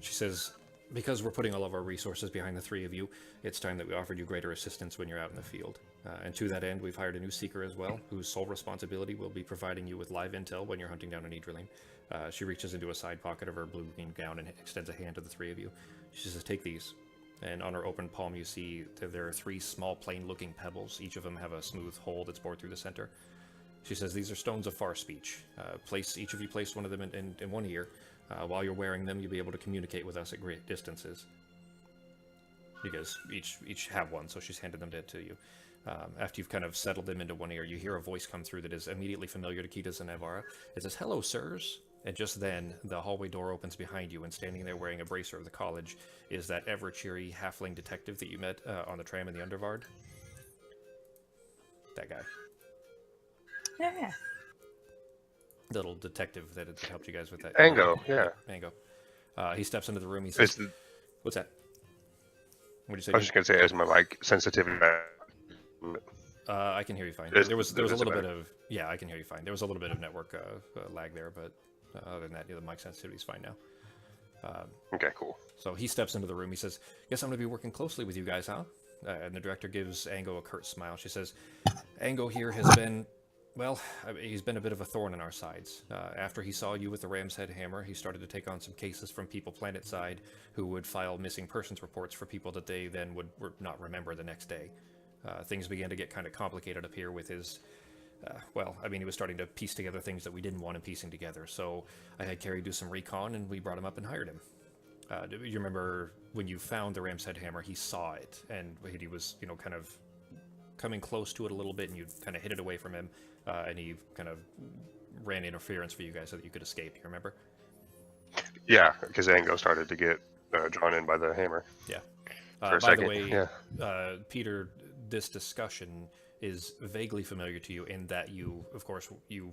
She says, because we're putting all of our resources behind the three of you, it's time that we offered you greater assistance when you're out in the field. And to that end, we've hired a new seeker as well, whose sole responsibility will be providing you with live intel when you're hunting down an Idrilim. She reaches into a side pocket of her blue-green gown and extends a hand to the three of you. She says, take these. And on her open palm, you see that there are three small, plain-looking pebbles. Each of them have a smooth hole that's bored through the center. She says, these are stones of far speech. Each of you place one of them in one ear. While you're wearing them, you'll be able to communicate with us at great distances. You guys each have one, so she's handed them to you. After you've kind of settled them into one ear, you hear a voice come through that is immediately familiar to Kitas and Evara. It says, hello, sirs. And just then, the hallway door opens behind you, and standing there wearing a bracer of the college is that ever-cheery halfling detective that you met on the tram in the Undervard. That guy. Yeah. Little detective that had helped you guys with that. Ango, yeah. Ango. He steps into the room. He says, "What's that? What did you say?" I was just gonna say, as my mic sensitivity. I can hear you fine. There was a little bit of I can hear you fine. There was a little bit of network lag there, but other than that, the mic sensitivity is fine now. Okay, cool. So he steps into the room. He says, "Guess I'm going to be working closely with you guys, huh?" And the director gives Ango a curt smile. She says, "Ango here has been." Well, he's been a bit of a thorn in our sides. After he saw you with the Ram's Head Hammer, he started to take on some cases from people planet side who would file missing persons reports for people that they then would not remember the next day. Things began to get kind of complicated up here with his... he was starting to piece together things that we didn't want him piecing together. So I had Carrie do some recon, and we brought him up and hired him. You remember when you found the Ram's Head Hammer, he saw it, and he was, kind of coming close to it a little bit, and you kind of hid it away from him. And he kind of ran interference for you guys so that you could escape. You remember? Yeah, because Ango started to get drawn in by the hammer. Yeah. For a by second. the way, yeah. Peter, this discussion is vaguely familiar to you in that you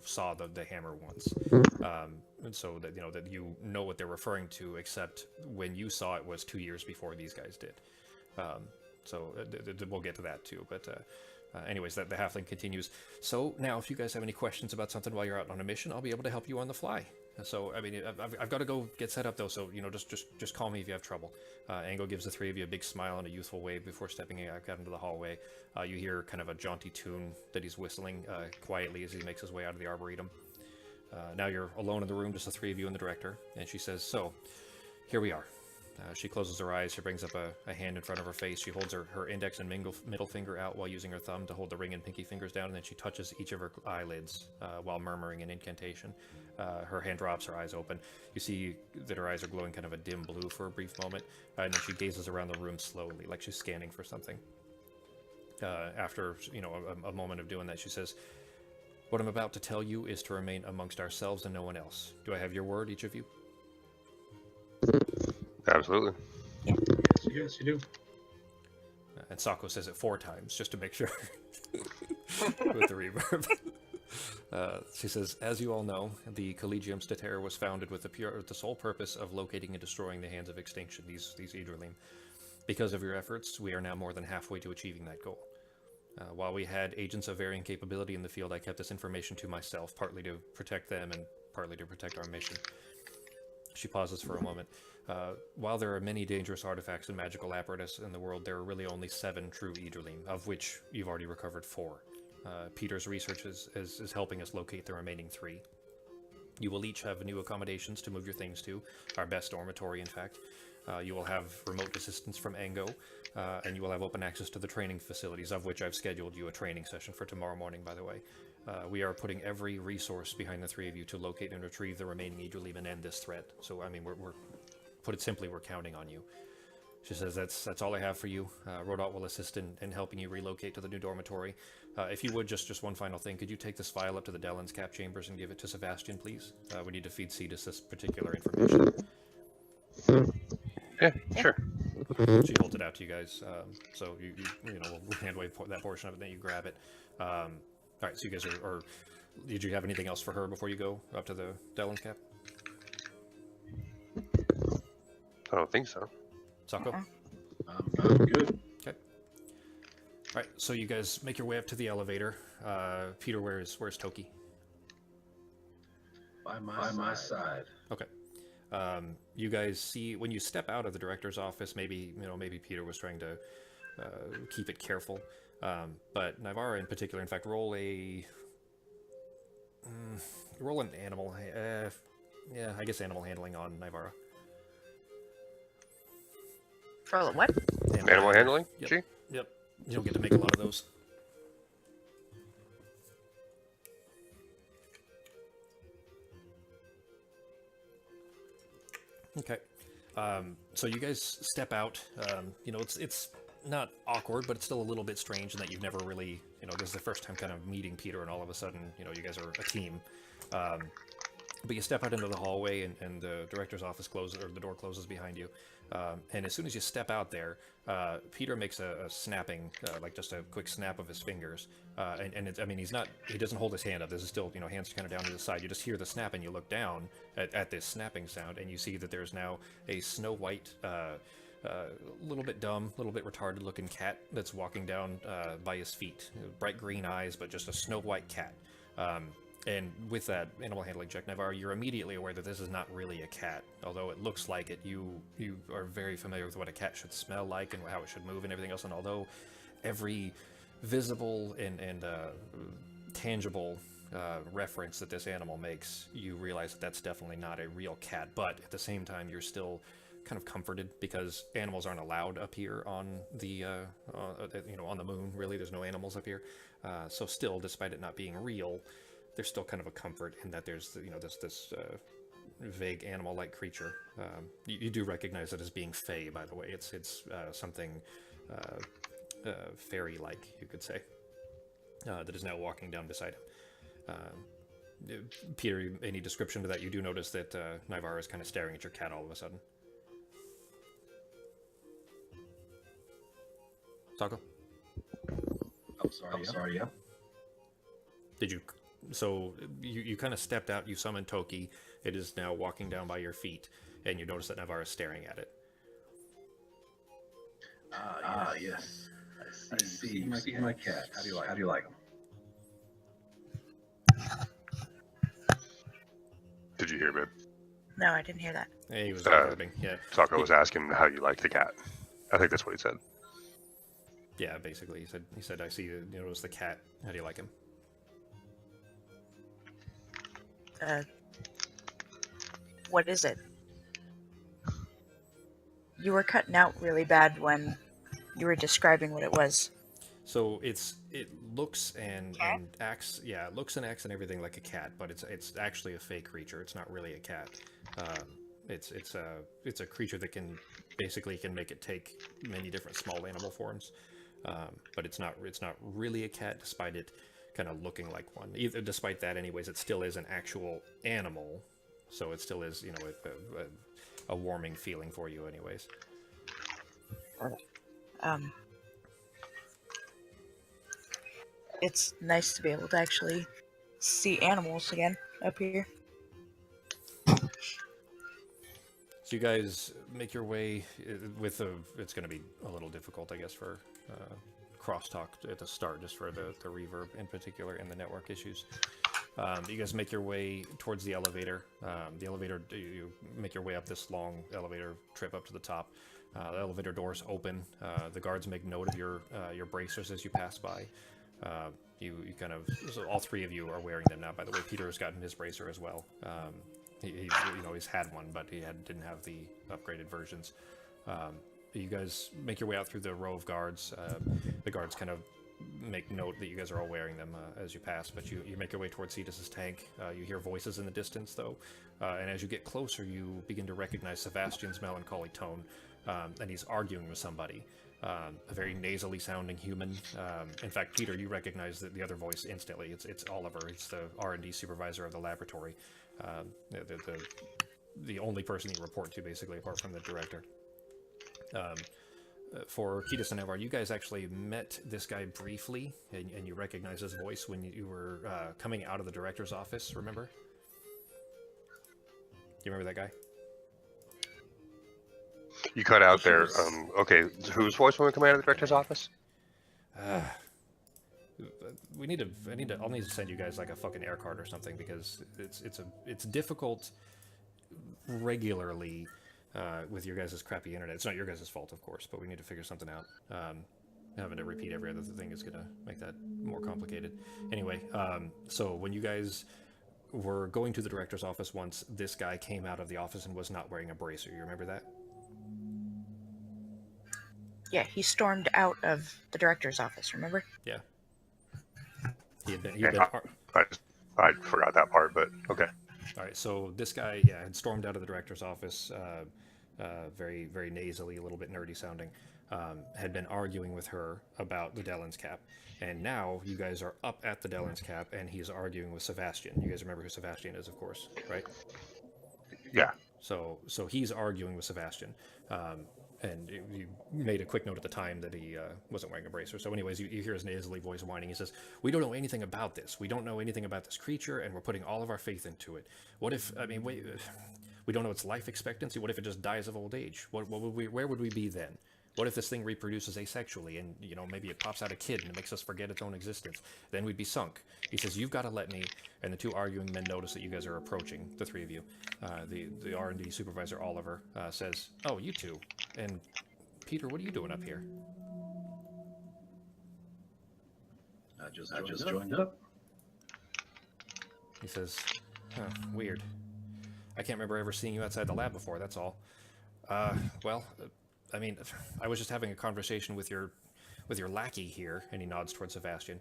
saw the hammer once, and so that that you know what they're referring to. Except when you saw it was 2 years before these guys did. So we'll get to that too, but. Anyways, the halfling continues. So now, if you guys have any questions about something while you're out on a mission, I'll be able to help you on the fly. So I've got to go get set up though. So just call me if you have trouble. Ango gives the three of you a big smile and a youthful wave before stepping out into the hallway. You hear kind of a jaunty tune that he's whistling quietly as he makes his way out of the arboretum. Now you're alone in the room, just the three of you and the director. And she says, "So, here we are." She closes her eyes. She brings up a hand in front of her face. She holds her index and middle finger out while using her thumb to hold the ring and pinky fingers down, and then she touches each of her eyelids while murmuring an incantation. Her hand drops, her eyes open. You see that her eyes are glowing kind of a dim blue for a brief moment, and then she gazes around the room slowly, like she's scanning for something. After a moment of doing that, she says, "What I'm about to tell you is to remain amongst ourselves and no one else. Do I have your word, each of you?" Absolutely. Yes, you do. And Sako says it 4 times, just to make sure, with the reverb. She says, "As you all know, the Collegium Statera was founded with the sole purpose of locating and destroying the Hands of Extinction, these Idrilim. Because of your efforts, we are now more than halfway to achieving that goal. While we had agents of varying capability in the field, I kept this information to myself, partly to protect them and partly to protect our mission." She pauses for a moment. While there are many dangerous artifacts and magical apparatus in the world, there are really only 7 true Idrilim, of which you've already recovered 4. Peter's research is helping us locate the remaining 3. You will each have new accommodations to move your things to, our best dormitory, in fact. You will have remote assistance from Ango, and you will have open access to the training facilities, of which I've scheduled you a training session for tomorrow morning, by the way. We are putting every resource behind the 3 of you to locate and retrieve the remaining Idrilim and end this threat. So, we're put it simply, we're counting on you. She says, that's all I have for you. Rodot will assist in helping you relocate to the new dormitory. If you would, just one final thing. Could you take this file up to the Dellen's cap chambers and give it to Sebastian, please? We need to feed Cetus this particular information. Yeah, sure. She holds it out to you guys. So we'll hand away that portion of it, then you grab it. All right, so you guys are... Did you have anything else for her before you go up to the Dellen's cap? I don't think so. Sako? I'm good. Okay. Alright, so you guys make your way up to the elevator. Peter, where's Toki? By my side. Okay. You guys see when you step out of the director's office. Maybe maybe Peter was trying to keep it careful, but Nivara in particular. In fact, roll an animal. Yeah, I guess animal handling on Nivara. For what? Animal handling? Yep. Gee. Yep. You don't get to make a lot of those. Okay. So you guys step out. It's not awkward, but it's still a little bit strange in that you've never really, this is the first time kind of meeting Peter, and all of a sudden, you guys are a team. But you step out into the hallway, and the director's office closes, or the door closes behind you. And as soon as you step out there, Peter makes a snapping, like just a quick snap of his fingers. He doesn't hold his hand up. This is still, hands kind of down to the side. You just hear the snap, and you look down at this snapping sound, and you see that there's now a snow white, little bit dumb, little bit retarded looking cat that's walking down by his feet. Bright green eyes, but just a snow white cat. And with that animal handling check, Navarre, you're immediately aware that this is not really a cat. Although it looks like it, you are very familiar with what a cat should smell like and how it should move and everything else. And although every visible and tangible reference that this animal makes, you realize that that's definitely not a real cat. But at the same time, you're still kind of comforted because animals aren't allowed up here on the on the moon. Really, there's no animals up here. So still, despite it not being real, there's still kind of a comfort in that there's this vague animal-like creature. You do recognize it as being fey, by the way. It's something fairy-like, you could say, that is now walking down beside him. Peter, any description to that? You do notice that Nivara is kind of staring at your cat all of a sudden. Taco? I'm sorry, yeah. Did you... So you kind of stepped out, you summoned Toki. It is now walking down by your feet, and you notice that Nivara is staring at it. Yes. I see my cat. How do you like him? Did you hear, babe? No, I didn't hear that. Yeah, he was observing. Yeah. Taco was asking how you like the cat. I think that's what he said. Yeah, basically, he said, I see you notice the cat. How do you like him? What is it? You were cutting out really bad when you were describing what it was. So it looks and acts, yeah, it looks and acts and everything like a cat, but it's actually a fake creature. It's not really a cat. It's a creature that can make it take many different small animal forms, but it's not really a cat, despite it kind of looking like one. Despite that, anyways, it still is an actual animal, so it still is, a warming feeling for you, anyways. It's nice to be able to actually see animals again up here. So you guys make your way it's going to be a little difficult, I guess, for crosstalk at the start, just for the reverb in particular and the network issues. You guys make your way towards the elevator. You make your way up this long elevator trip up to the top. The elevator doors open. The guards make note of your bracers as you pass by. So all three of you are wearing them now. By the way, Peter has gotten his bracer as well. He's had one, but he didn't have the upgraded versions. You guys make your way out through the row of guards. The guards kind of make note that you guys are all wearing them as you pass, but you make your way towards Cetus's tank. You hear voices in the distance, though, and as you get closer, you begin to recognize Sebastian's melancholy tone, and he's arguing with somebody. A very nasally sounding human. In fact, Peter, you recognize the other voice instantly. It's Oliver. It's the R&D supervisor of the laboratory. The only person you report to, basically, apart from the director. For Kitas and Navar, you guys actually met this guy briefly, and you recognize his voice when you were coming out of the director's office, remember? Do you remember that guy? You cut out there. Okay, whose voice when we come out of the director's office? I'll need to send you guys like a fucking air card or something, because it's difficult regularly with your guys' crappy internet. It's not your guys' fault, of course, but we need to figure something out. Having to repeat every other thing is going to make that more complicated. Anyway, so when you guys were going to the director's office once, this guy came out of the office and was not wearing a bracer. You remember that? Yeah, he stormed out of the director's office, remember? Yeah. He had been... I forgot that part, but okay. All right, so this guy, had stormed out of the director's office, very, very nasally, a little bit nerdy sounding, had been arguing with her about the Dellen's cap, and now you guys are up at the Dellen's cap, and he's arguing with Sebastian. You guys remember who Sebastian is, of course, right? Yeah. So he's arguing with Sebastian, and you made a quick note at the time that he wasn't wearing a bracer. So anyways, you hear his nasally voice whining. He says, "We don't know anything about this. We don't know anything about this creature, and we're putting all of our faith into it. What if, we don't know its life expectancy. What if it just dies of old age? Where would we be then? What if this thing reproduces asexually and, maybe it pops out a kid and it makes us forget its own existence? Then we'd be sunk." He says, "You've got to let me." And the two arguing men notice that you guys are approaching, the three of you. The R&D supervisor, Oliver, says, "Oh, you two. And Peter, what are you doing up here?" I just joined up. He says, "Weird. I can't remember ever seeing you outside the lab before, that's all. Well, I was just having a conversation with your lackey here," and he nods towards Sebastian,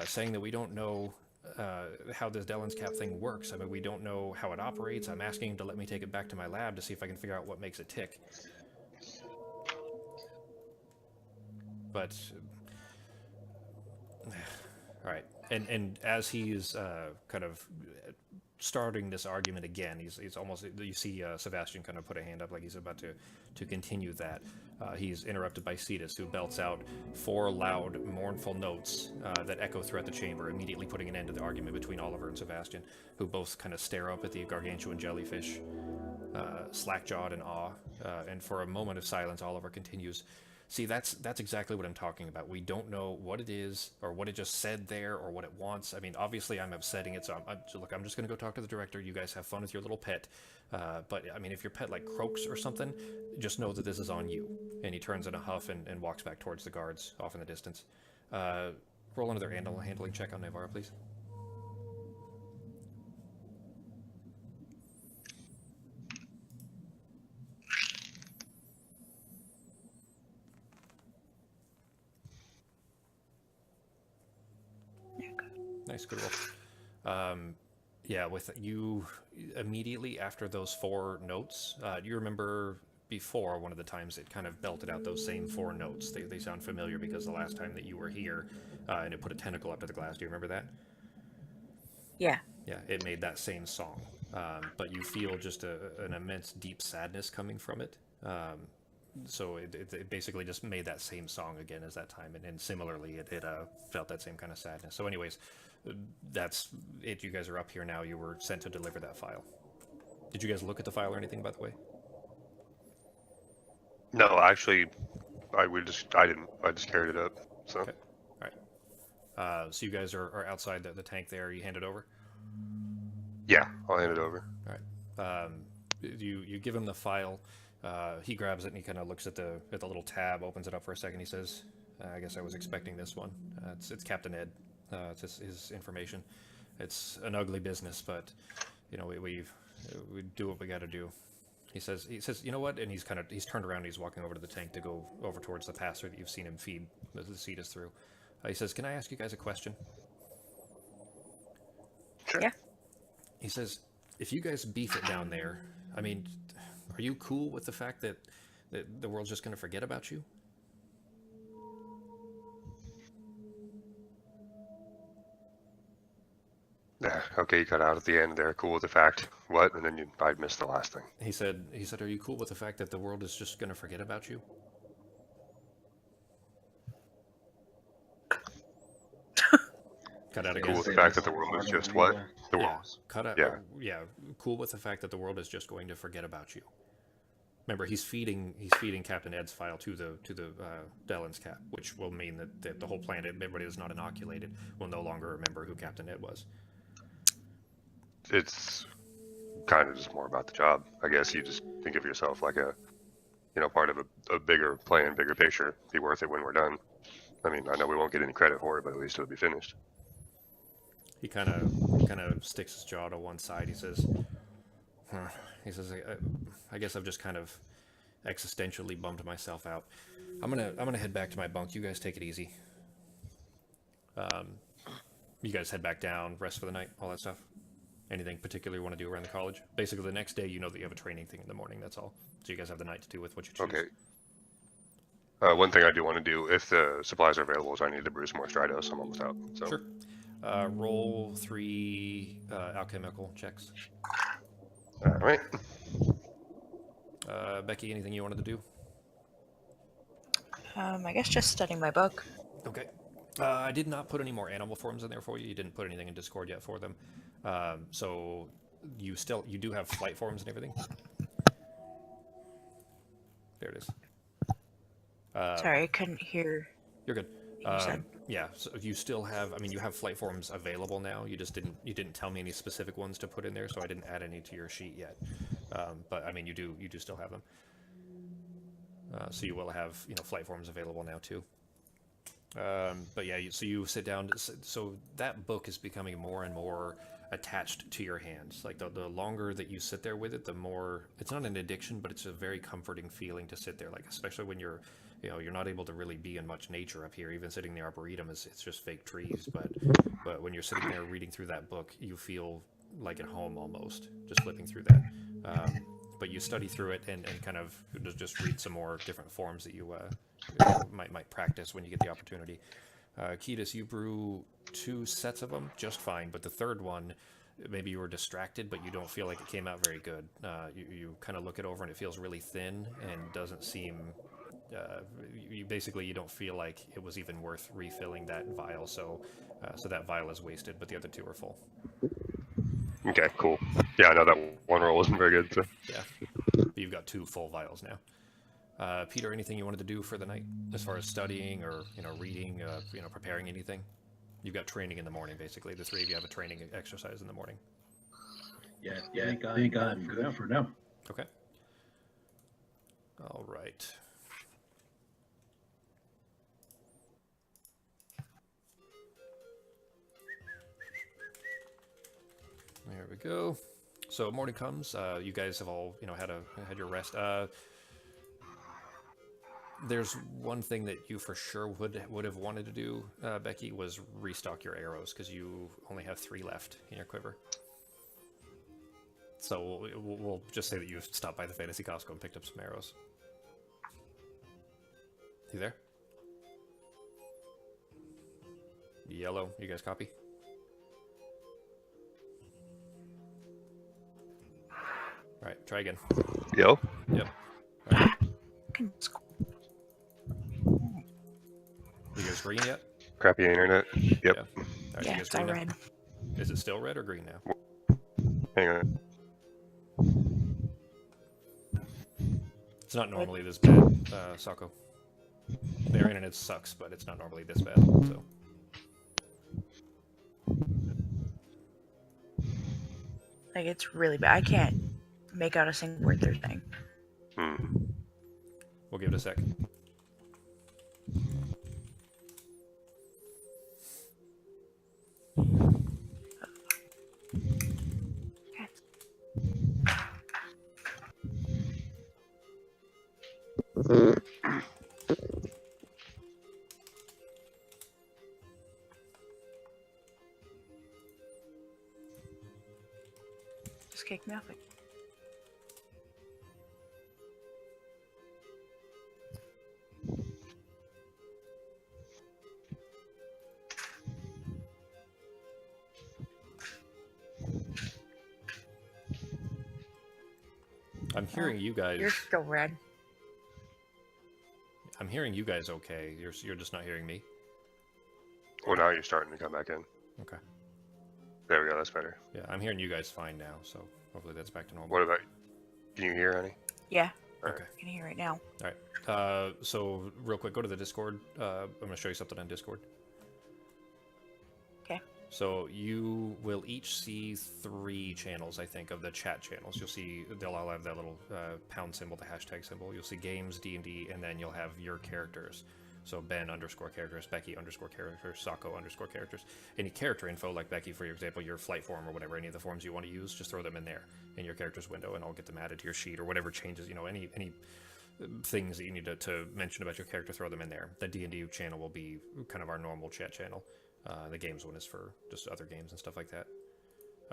saying that we don't know how this Dellen's cap thing works. We don't know how it operates. I'm asking him to let me take it back to my lab to see if I can figure out what makes it tick. But, all right. And as he's kind of starting this argument again, he's almost, you see Sebastian kind of put a hand up like he's about to continue that. He's interrupted by Cetus, who belts out 4 loud, mournful notes that echo throughout the chamber, immediately putting an end to the argument between Oliver and Sebastian, who both kind of stare up at the gargantuan jellyfish, slack-jawed in awe. And for a moment of silence, Oliver continues, "See, that's exactly what I'm talking about. We don't know what it is, or what it just said there, or what it wants. Obviously I'm upsetting it, so I'm just going to go talk to the director. You guys have fun with your little pet. But, if your pet, croaks or something, just know that this is on you." And he turns in a huff and walks back towards the guards off in the distance. Roll another handling check on Navarro, please. Nice, good roll. With you immediately after those 4 notes, you remember before one of the times it kind of belted out those same 4 notes. They sound familiar because the last time that you were here, and it put a tentacle up to the glass. Do you remember that? Yeah. Yeah, it made that same song. But you feel just an immense deep sadness coming from it. So it basically just made that same song again as that time, and similarly it felt that same kind of sadness. So anyways, that's it. You guys are up here now. You were sent to deliver that file. Did you guys look at the file or anything, by the way? No, actually, I didn't. I just carried it up. So. Okay. All right. So you guys are outside the tank there. You hand it over? Yeah, I'll hand it over. All right. You give him the file. He grabs it and he kind of looks at the little tab, opens it up for a second. He says, "I guess I was expecting this one. It's Captain Ed. It's his information. It's an ugly business, but we do what we got to do." He says, "You know what?" And he's turned around and he's walking over to the tank to go over towards the passer that you've seen him feed the Cetus through. He says, "Can I ask you guys a question?" Sure. Yeah. He says, "If you guys beef it down there, are you cool with the fact that the world's just going to forget about you?" Yeah, okay, you cut out at the end there. Cool with the fact. What? And then I missed the last thing. He said, "Are you cool with the fact that the world is just going to forget about you?" Cut out again. Cool with the fact that the world is just what? The Yeah, world. cut out. Yeah. Yeah, cool with the fact that the world is just going to forget about you. Remember, he's feeding Captain Ed's file to the Dellen's cap, which will mean that the whole planet, everybody that's not inoculated, will no longer remember who Captain Ed was. It's kind of just more about the job. I guess you just think of yourself like a, part of a bigger plan, bigger picture. Be worth it when we're done. I mean, I know we won't get any credit for it, but at least it'll be finished. He kind of sticks his jaw to one side. He says, huh. He says, I guess I've just kind of existentially bummed myself out. I'm gonna head back to my bunk. You guys take it easy. You guys head back down, rest for the night, all that stuff. Anything particular you want to do around the college? Basically, the next day, you know that you have a training thing in the morning. That's all. So you guys have the night to do with what you choose. Okay. One thing I do want to do, if the supplies are available, is I need to brew some more Stridos. I'm almost out. So. Sure. Roll 3 alchemical checks. All right. Becky, anything you wanted to do? I guess just studying my book. Okay. I did not put any more animal forms in there for you. You didn't put anything in Discord yet for them. So you do have flight forms and everything. There it is. Sorry, I couldn't hear. You're good. what you said. Yeah, so you still have. I mean, you have flight forms available now. You just didn't tell me any specific ones to put in there, so I didn't add any to your sheet yet. But I mean, you do still have them. So you will have flight forms available now too. But yeah, so you sit down. So that book is becoming more and more attached to your hands. Like the longer that you sit there with it, the more it's not an addiction, but it's a very comforting feeling to sit there. Like especially when you're not able to really be in much nature up here. Even sitting in the arboretum it's just fake trees. But when you're sitting there reading through that book, you feel like at home almost, just flipping through that. But you study through it and kind of just read some more different forms that you might practice when you get the opportunity. Ketis, you brew 2 sets of them just fine, but the third one, maybe you were distracted, but you don't feel like it came out very good. You kind of look it over and it feels really thin and doesn't seem... you don't feel like it was even worth refilling that vial, so that vial is wasted, but the other 2 are full. Okay, cool. Yeah, I know that one roll wasn't very good. So. Yeah, but you've got 2 full vials now. Peter, anything you wanted to do for the night as far as studying or reading, preparing anything? You've got training in the morning, basically. The 3 of you have a training exercise in the morning. Yeah, I think I'm good for now. Okay. All right. There we go. So morning comes. You guys have all had your rest. There's one thing that you for sure would have wanted to do, Becky, was restock your arrows because you only have 3 left in your quiver. So we'll just say that you stopped by the Fantasy Costco and picked up some arrows. You there? Yellow, you guys copy? All right, try again. Yo. Yep. All right. You guys green yet? Crappy internet. Yep. Yeah. All right, Yeah, you guys it's all green now? red. Is it still red or green now? Hang on. It's not normally this bad, Sako. Their internet sucks, but it's not normally this bad, so. Like, it's really bad. I can't make out a single word they're saying. We'll give it a sec. Just kick me off it. I'm hearing you guys. You're still red. I'm hearing you guys okay. You're just not hearing me. Well, now you're starting to come back in. Okay. There we go. That's better. Yeah, I'm hearing you guys fine now, so hopefully that's back to normal. What about? Can you hear any? Yeah, Okay. I can hear right now. All right. So real quick, go to the Discord. I'm gonna show you something on Discord. Okay. So you will each see 3 channels, I think, of the chat channels. You'll see they'll all have that little pound symbol, the hashtag symbol. You'll see games, D&D, and then you'll have your characters. So Ben _ characters, Becky _ characters, Sako _ characters. Any character info, like Becky, for example, your flight form or whatever, any of the forms you want to use, just throw them in there in your character's window, and I'll get them added to your sheet or whatever changes. You know, any things that you need to mention about your character, throw them in there. The D&D channel will be kind of our normal chat channel. The games one is for just other games and stuff like that.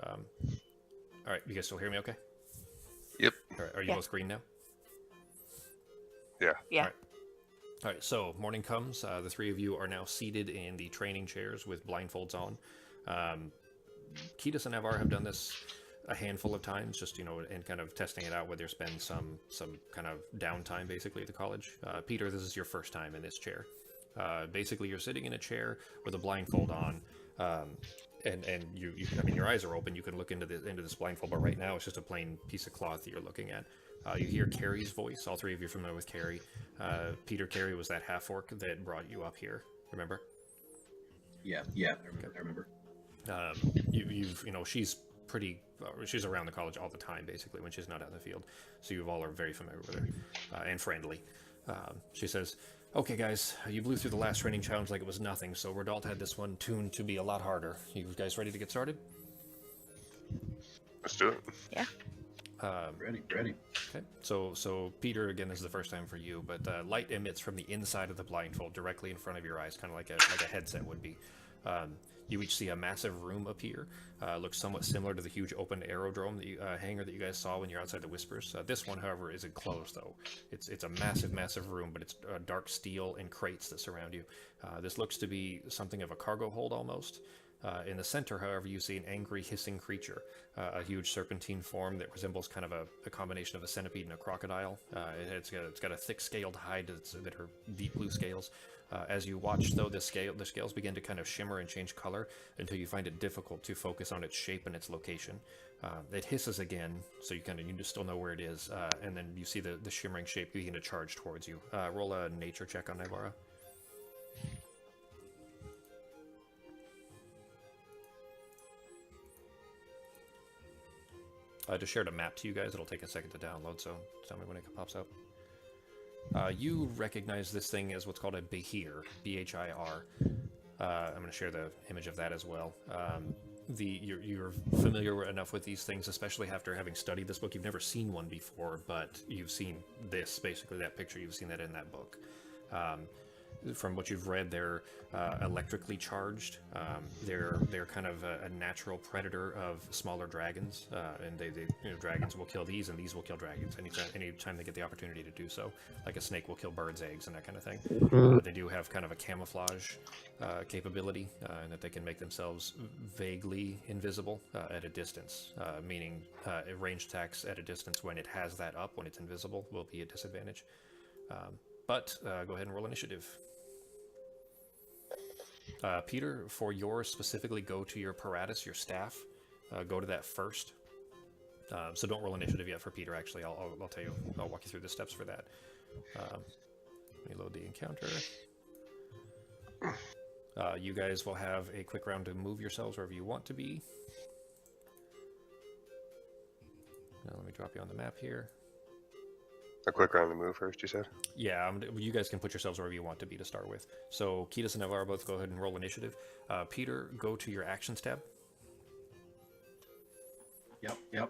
All right, you guys still hear me okay? Yep. All right, are you Yeah. both green now? Yeah. Yeah. All right, so morning comes. The 3 of you are now seated in the training chairs with blindfolds on. Kitas and Navar have done this a handful of times, just, you know, and kind of testing it out where there's been some kind of downtime basically at the college. Peter, this is your first time in this chair. Basically, you're sitting in a chair with a blindfold on, and you I mean, your eyes are open. You can look into this blindfold, but right now it's just a plain piece of cloth that you're looking at. You hear Carrie's voice. All 3 of you are familiar with Carrie. Peter, Carrie was that half-orc that brought you up here. Remember? Yeah, I remember. You know, she's pretty. She's around the college all the time, basically, when she's not out in the field. So you all are very familiar with her and friendly. She says, "Okay, guys, you blew through the last training challenge like it was nothing. So Rodalt had this one tuned to be a lot harder. You guys ready to get started?" Let's do it. Yeah. Ready. Okay, so Peter, again, this is the first time for you, but light emits from the inside of the blindfold directly in front of your eyes, kind of like a headset would be. You each see a massive room appear. Looks somewhat similar to the huge open aerodrome hangar that you guys saw when you're outside the Whispers. This one, however, is enclosed, though. It's a massive room, but it's dark steel and crates that surround you. This looks to be something of a cargo hold, almost. In the center, however, you see an angry, hissing creature, a huge serpentine form that resembles kind of a combination of a centipede and a crocodile. It's got a thick-scaled hide that are deep blue scales. As you watch, though, the scales begin to kind of shimmer and change color until you find it difficult to focus on its shape and its location. It hisses again, so you just still know where it is, and then you see the shimmering shape begin to charge towards you. Roll a nature check on Nivara. I just shared a map to you guys. It'll take a second to download, so tell me when it pops up. You recognize this thing as what's called a Behir, B-H-I-R. I'm going to share the image of that as well. You're familiar enough with these things, especially after having studied this book. You've never seen one before, but you've seen this, basically that picture. You've seen that in that book. From what you've read, they're electrically charged. They're kind of a natural predator of smaller dragons, and dragons will kill these, and these will kill dragons anytime they get the opportunity to do so. Like a snake will kill birds' eggs and that kind of thing. They do have kind of a camouflage capability, in that they can make themselves vaguely invisible at a distance, meaning ranged attacks at a distance when it has that up, when it's invisible, will be a disadvantage. But go ahead and roll initiative. Peter, for yours specifically, go to your paratus, your staff. Go to that first. So don't roll initiative yet for Peter, actually. I'll tell you, I'll walk you through the steps for that. Let me load the encounter. You guys will have a quick round to move yourselves wherever you want to be. Now let me drop you on the map here. A quick round to move first, you said? Yeah, you guys can put yourselves wherever you want to be to start with. So Kitas and Navarro both go ahead and roll initiative. Peter, go to your actions tab. Yep.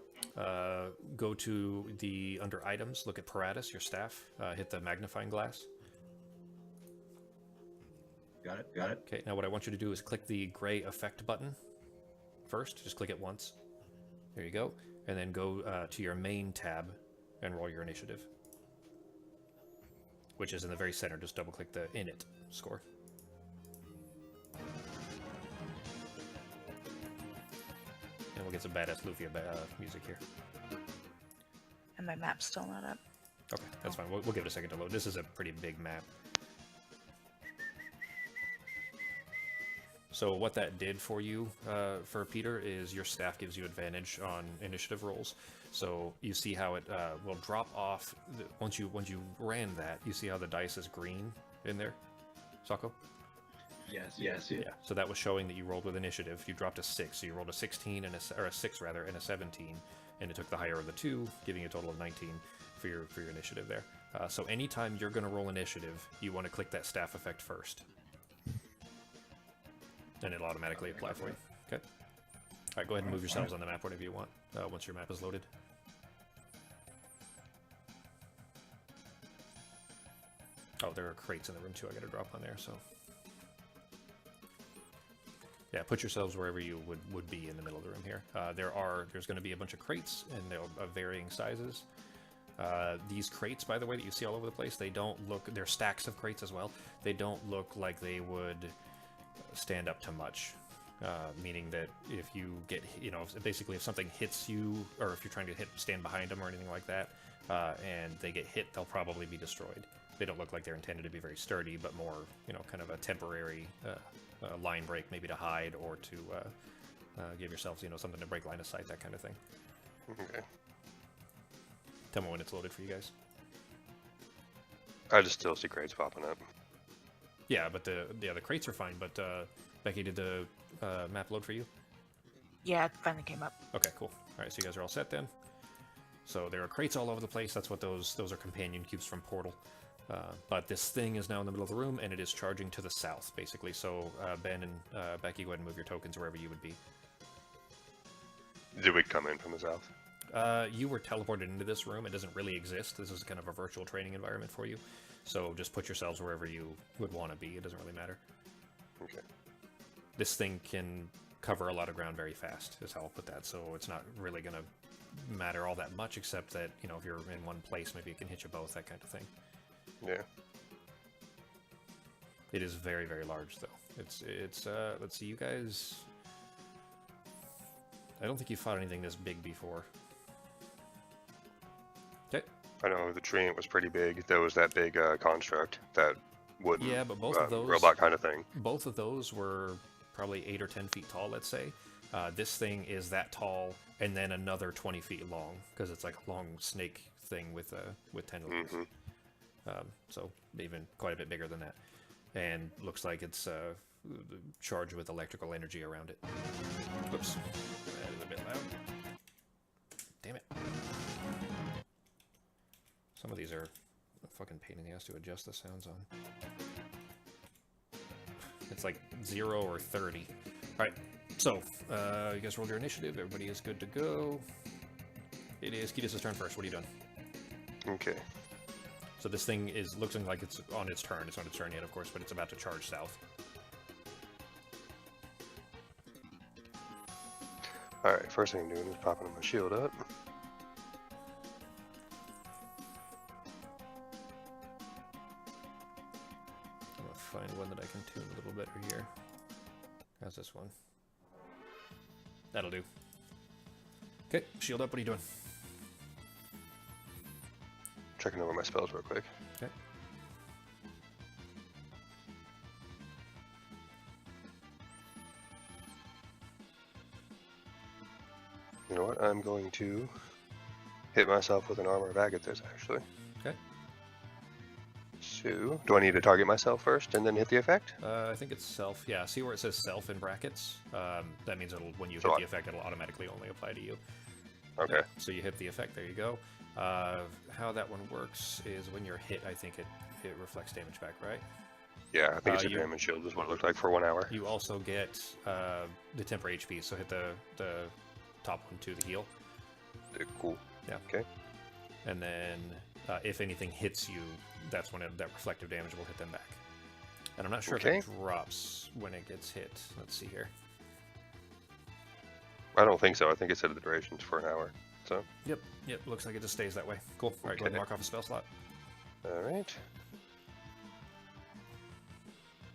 Go to under items, look at paratus, your staff. Hit the magnifying glass. Got it. Okay, now what I want you to do is click the gray effect button first. Just click it once. There you go. And then go to your main tab and roll your initiative, which is in the very center. Just double click the init score. And we'll get some badass Lufia music here. And my map's still not up. Okay, that's fine. We'll give it a second to load. This is a pretty big map. So what that did for you, for Peter, is your staff gives you advantage on initiative rolls. So you see how it will drop off once you ran that. You see how the dice is green in there, Sako? Yes. Yeah, so that was showing that you rolled with initiative. You dropped a 6, so you rolled a 16 and or a 6 rather, and a 17, and it took the higher of the two, giving you a total of 19 for your initiative there. So anytime you're going to roll initiative, you want to click that staff effect first, and it'll automatically apply for you. Okay. All right, go ahead and move yourselves on the map whenever you want. Once your map is loaded. Oh, there are crates in the room too. I got to drop on there. So. Yeah, put yourselves wherever you would be in the middle of the room here. There's going to be a bunch of crates, and they're of varying sizes. These crates, by the way, that you see all over the place, they don't look... They're stacks of crates as well. They don't look like they would stand up to much. Meaning that if you get... basically if something hits you, or if you're trying to stand behind them or anything like that, and they get hit, they'll probably be destroyed. They don't look like they're intended to be very sturdy, but more, kind of a temporary... line break, maybe to hide or to give yourselves, something to break line of sight, that kind of thing. Okay. Tell me when it's loaded for you guys. I just still see crates popping up. Yeah, but the crates are fine. But Becky, did the map load for you? Yeah, it finally came up. Okay, cool. All right, so you guys are all set then. So there are crates all over the place. That's what those are, companion cubes from Portal. But this thing is now in the middle of the room, and it is charging to the south, basically. So, Ben and Becky, go ahead and move your tokens wherever you would be. Did we come in from the south? You were teleported into this room. It doesn't really exist. This is kind of a virtual training environment for you. So just put yourselves wherever you would want to be. It doesn't really matter. Okay. This thing can cover a lot of ground very fast, is how I'll put that. So it's not really going to matter all that much, except that, if you're in one place, maybe it can hit you both, that kind of thing. Yeah. It is very, very large, though. It's let's see, you guys... I don't think you fought anything this big before. Okay. I know the treant was pretty big. There was that big construct, that wooden yeah, but both of those... robot kind of thing. Both of those were probably 8 or 10 feet tall, let's say. This thing is that tall, and then another 20 feet long, because it's like a long snake thing with tentacles. Mm-hmm. So even quite a bit bigger than that. And looks like it's charged with electrical energy around it. Whoops. That is a bit loud. Damn it. Some of these are a fucking pain in the ass to adjust the sounds on. It's like 0 or 30. Alright, so, you guys rolled your initiative. Everybody is good to go. It is Kiedis' turn first. What are you doing? Okay. So this thing looks like it's on its turn. It's not its turn yet, of course, but it's about to charge south. Alright, first thing I'm doing is popping my shield up. I'm gonna find one that I can tune a little better here. How's this one? That'll do. Okay, shield up. What are you doing? Checking over my spells real quick. Okay. You know what? I'm going to hit myself with an armor of agathis, actually. Okay. So, do I need to target myself first and then hit the effect? I think it's self. Yeah, see where it says self in brackets? That means when you So hit the effect, it'll automatically only apply to you. Okay. Yeah, so you hit the effect. There you go. How that one works is when you're hit, I think it reflects damage back, right? Yeah, I think it's a you- damage shield is what it looked like for 1 hour. You also get the temporary HP, so hit the top one to the heal. Cool. Yeah. Okay. And then if anything hits you, that's when that reflective damage will hit them back. And I'm not sure Okay. if it drops when it gets hit. Let's see here. I don't think so. I think it said the duration's for an hour. So, Yep, looks like it just stays that way. Cool. All right, go ahead and Okay. mark off a spell slot. alright.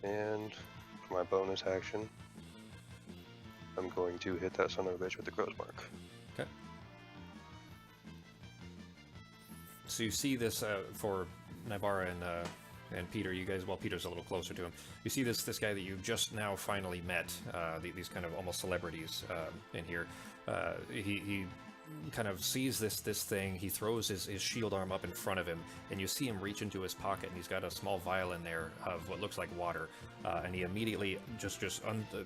And for my bonus action, I'm going to hit that son of a bitch with the crow's mark. Okay. So you see this for Nybara and Peter. You guys, well, Peter's a little closer to him. You see this guy that you just now finally met. These kind of almost celebrities in here. He kind of sees this thing. He throws his shield arm up in front of him, and you see him reach into his pocket, and he's got a small vial in there of what looks like water. And he immediately just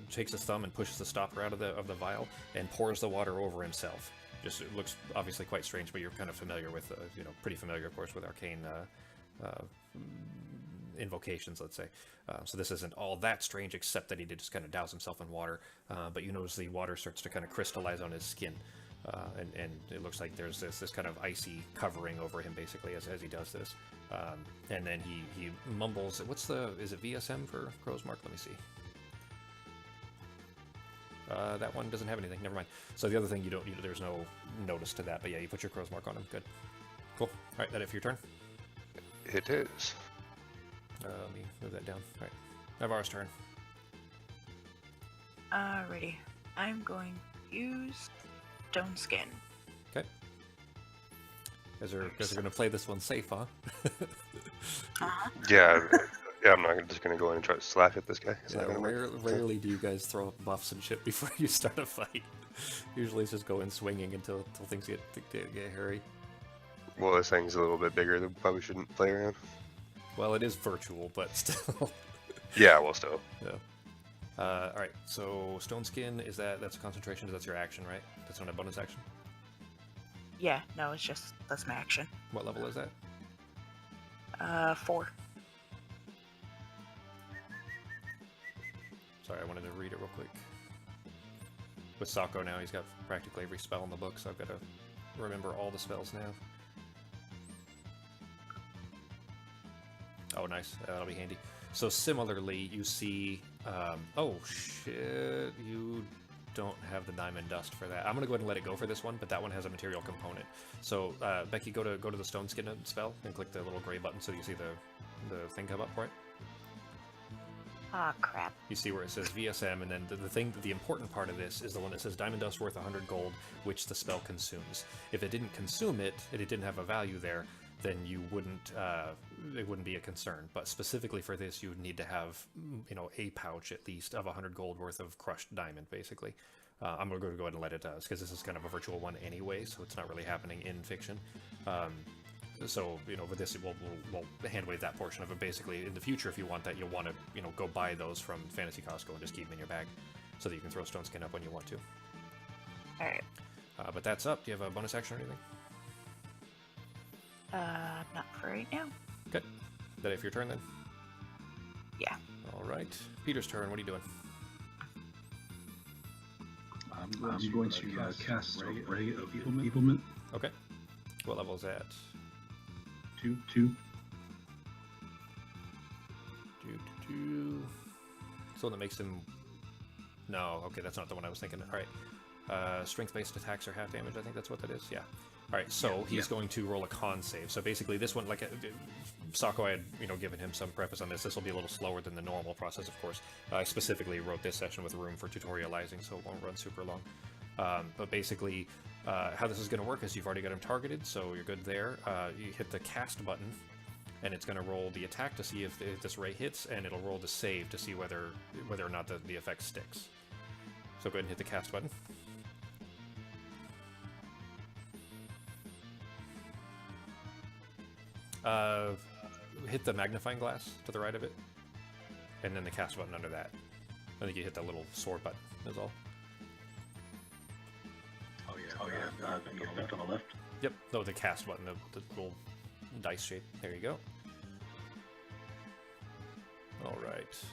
takes his thumb and pushes the stopper out of the vial and pours the water over himself. Just it looks obviously quite strange, but you're kind of familiar with, pretty familiar, of course, with arcane invocations, let's say. So this isn't all that strange, except that he did just kind of douse himself in water. But you notice the water starts to kind of crystallize on his skin. And it looks like there's this kind of icy covering over him, basically, as he does this. And then he mumbles, is it VSM for Crow's Mark? Let me see. That one doesn't have anything, never mind. So the other thing, there's no notice to that, but yeah, you put your Crow's Mark on him, good. Cool. Alright, that it for your turn? It is. Let me move that down. Alright, Navarro's turn. Alrighty. I'm going to use Stone Skin. Okay. Guys are going to play this one safe, huh? Yeah, I'm not just gonna go in and try to slash at this guy. It's not Yeah, gonna work. rarely do you guys throw up buffs and shit before you start a fight. Usually it's just go in swinging until things get hairy. Well, this thing's a little bit bigger. Than probably shouldn't play around. Well, it is virtual, but still. Yeah, well, still. Yeah. Alright, so Stone Skin, that's a concentration, that's your action, right? That's not a bonus action? Yeah, no, that's my action. What level is that? 4. Sorry, I wanted to read it real quick. With Sako now, he's got practically every spell in the book, so I've got to remember all the spells now. Oh, nice. That'll be handy. So similarly, you see... oh, shit. You don't have the Diamond Dust for that. I'm going to go ahead and let it go for this one, but that one has a material component. So, Becky, go to the Stone Skin spell and click the little gray button so you see the thing come up for it. Ah, crap. You see where it says VSM, and then the important part of this is the one that says Diamond Dust worth 100 gold, which the spell consumes. If it didn't consume it, and it didn't have a value there, then you wouldn't, it wouldn't be a concern. But specifically for this, you would need to have, a pouch at least of 100 gold worth of crushed diamond, basically. I'm going to go ahead and let it, because this is kind of a virtual one anyway, so it's not really happening in fiction. So, with this, we'll hand-wave that portion of it. Basically, in the future, if you want that, you'll want to, go buy those from Fantasy Costco and just keep them in your bag so that you can throw Stone Skin up when you want to. Alright. But that's up. Do you have a bonus action or anything? Not for right now. Good. Is that it for your turn, then? Yeah. Alright. Peter's turn. What are you doing? I'm going to cast a Ray of Evilment. Okay. What level is that? 2. So that makes him... No, okay, that's not the one I was thinking. Alright. Strength-based attacks are half damage, I think that's what that is. Yeah. Alright, so he's going to roll a con save. So basically this one, Sako, I had, given him some preface on this. This will be a little slower than the normal process, of course. I specifically wrote this session with room for tutorializing, so it won't run super long. But basically, how this is going to work is you've already got him targeted, so you're good there. You hit the cast button, and it's going to roll the attack to see if this ray hits, and it'll roll the save to see whether or not the effect sticks. So go ahead and hit the cast button. Hit the magnifying glass to the right of it, and then the cast button under that. I think you hit that little sword button, is all. Oh yeah. Left on the left. Yep, no, the cast button, the little dice shape. There you go. Alright.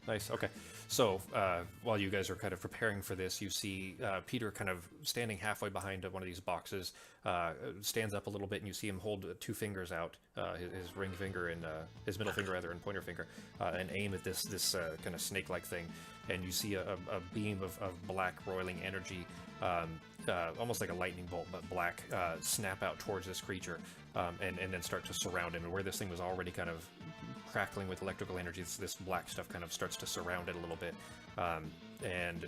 Nice, okay. So, while you guys are kind of preparing for this, you see Peter kind of standing halfway behind one of these boxes, stands up a little bit, and you see him hold 2 fingers out, his ring finger and his middle finger, rather, and pointer finger, and aim at this kind of snake-like thing. And you see a beam of black roiling energy, almost like a lightning bolt, but black, snap out towards this creature, and then start to surround him. And where this thing was already kind of crackling with electrical energy. This black stuff kind of starts to surround it a little bit. And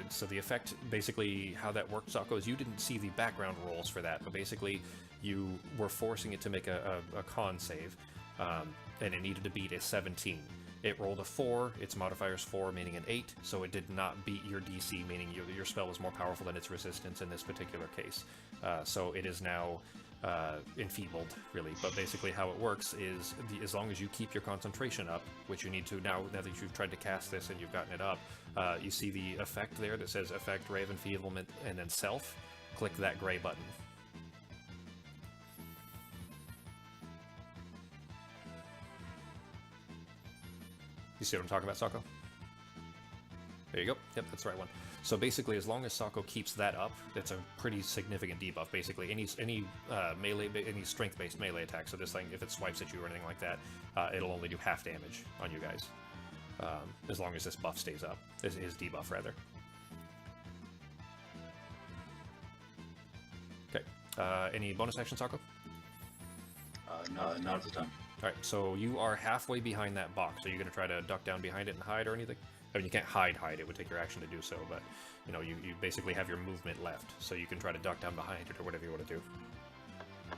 so the effect, basically how that worked, Sako, is you didn't see the background rolls for that, but basically you were forcing it to make a con save, and it needed to beat a 17. It rolled a 4, its modifier's 4, meaning an 8, so it did not beat your DC, meaning your spell was more powerful than its resistance in this particular case. So it is now enfeebled, really. But basically how it works is, as long as you keep your concentration up, which you need to now that you've tried to cast this and you've gotten it up, you see the effect there that says Effect, Ray of Enfeeblement, and then Self. Click that gray button. You see what I'm talking about, Sako? There you go. Yep, that's the right one. So basically, as long as Sako keeps that up, it's a pretty significant debuff. Basically, any melee, any strength-based melee attack. So this thing, if it swipes at you or anything like that, it'll only do half damage on you guys, as long as this buff stays up. His debuff, rather. Okay. Any bonus action, Sako? Not at the time. Alright, so you are halfway behind that box. Are you going to try to duck down behind it and hide or anything? I mean, you can't hide, it would take your action to do so, but, you know, you basically have your movement left, so you can try to duck down behind it or whatever you want to do.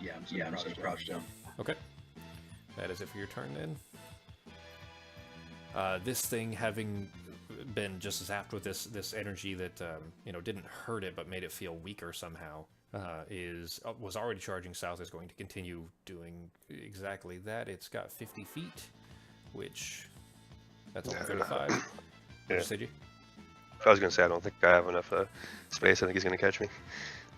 Yeah, I'm just crouched down. Okay. That is it for your turn, then. This thing, having been just zapped with this energy that, you know, didn't hurt it, but made it feel weaker somehow, was already charging south, is going to continue doing exactly that. It's got 50 feet, which that's only 35. Yeah. What'd you say, G? I was going to say, I don't think I have enough space. I think he's going to catch me.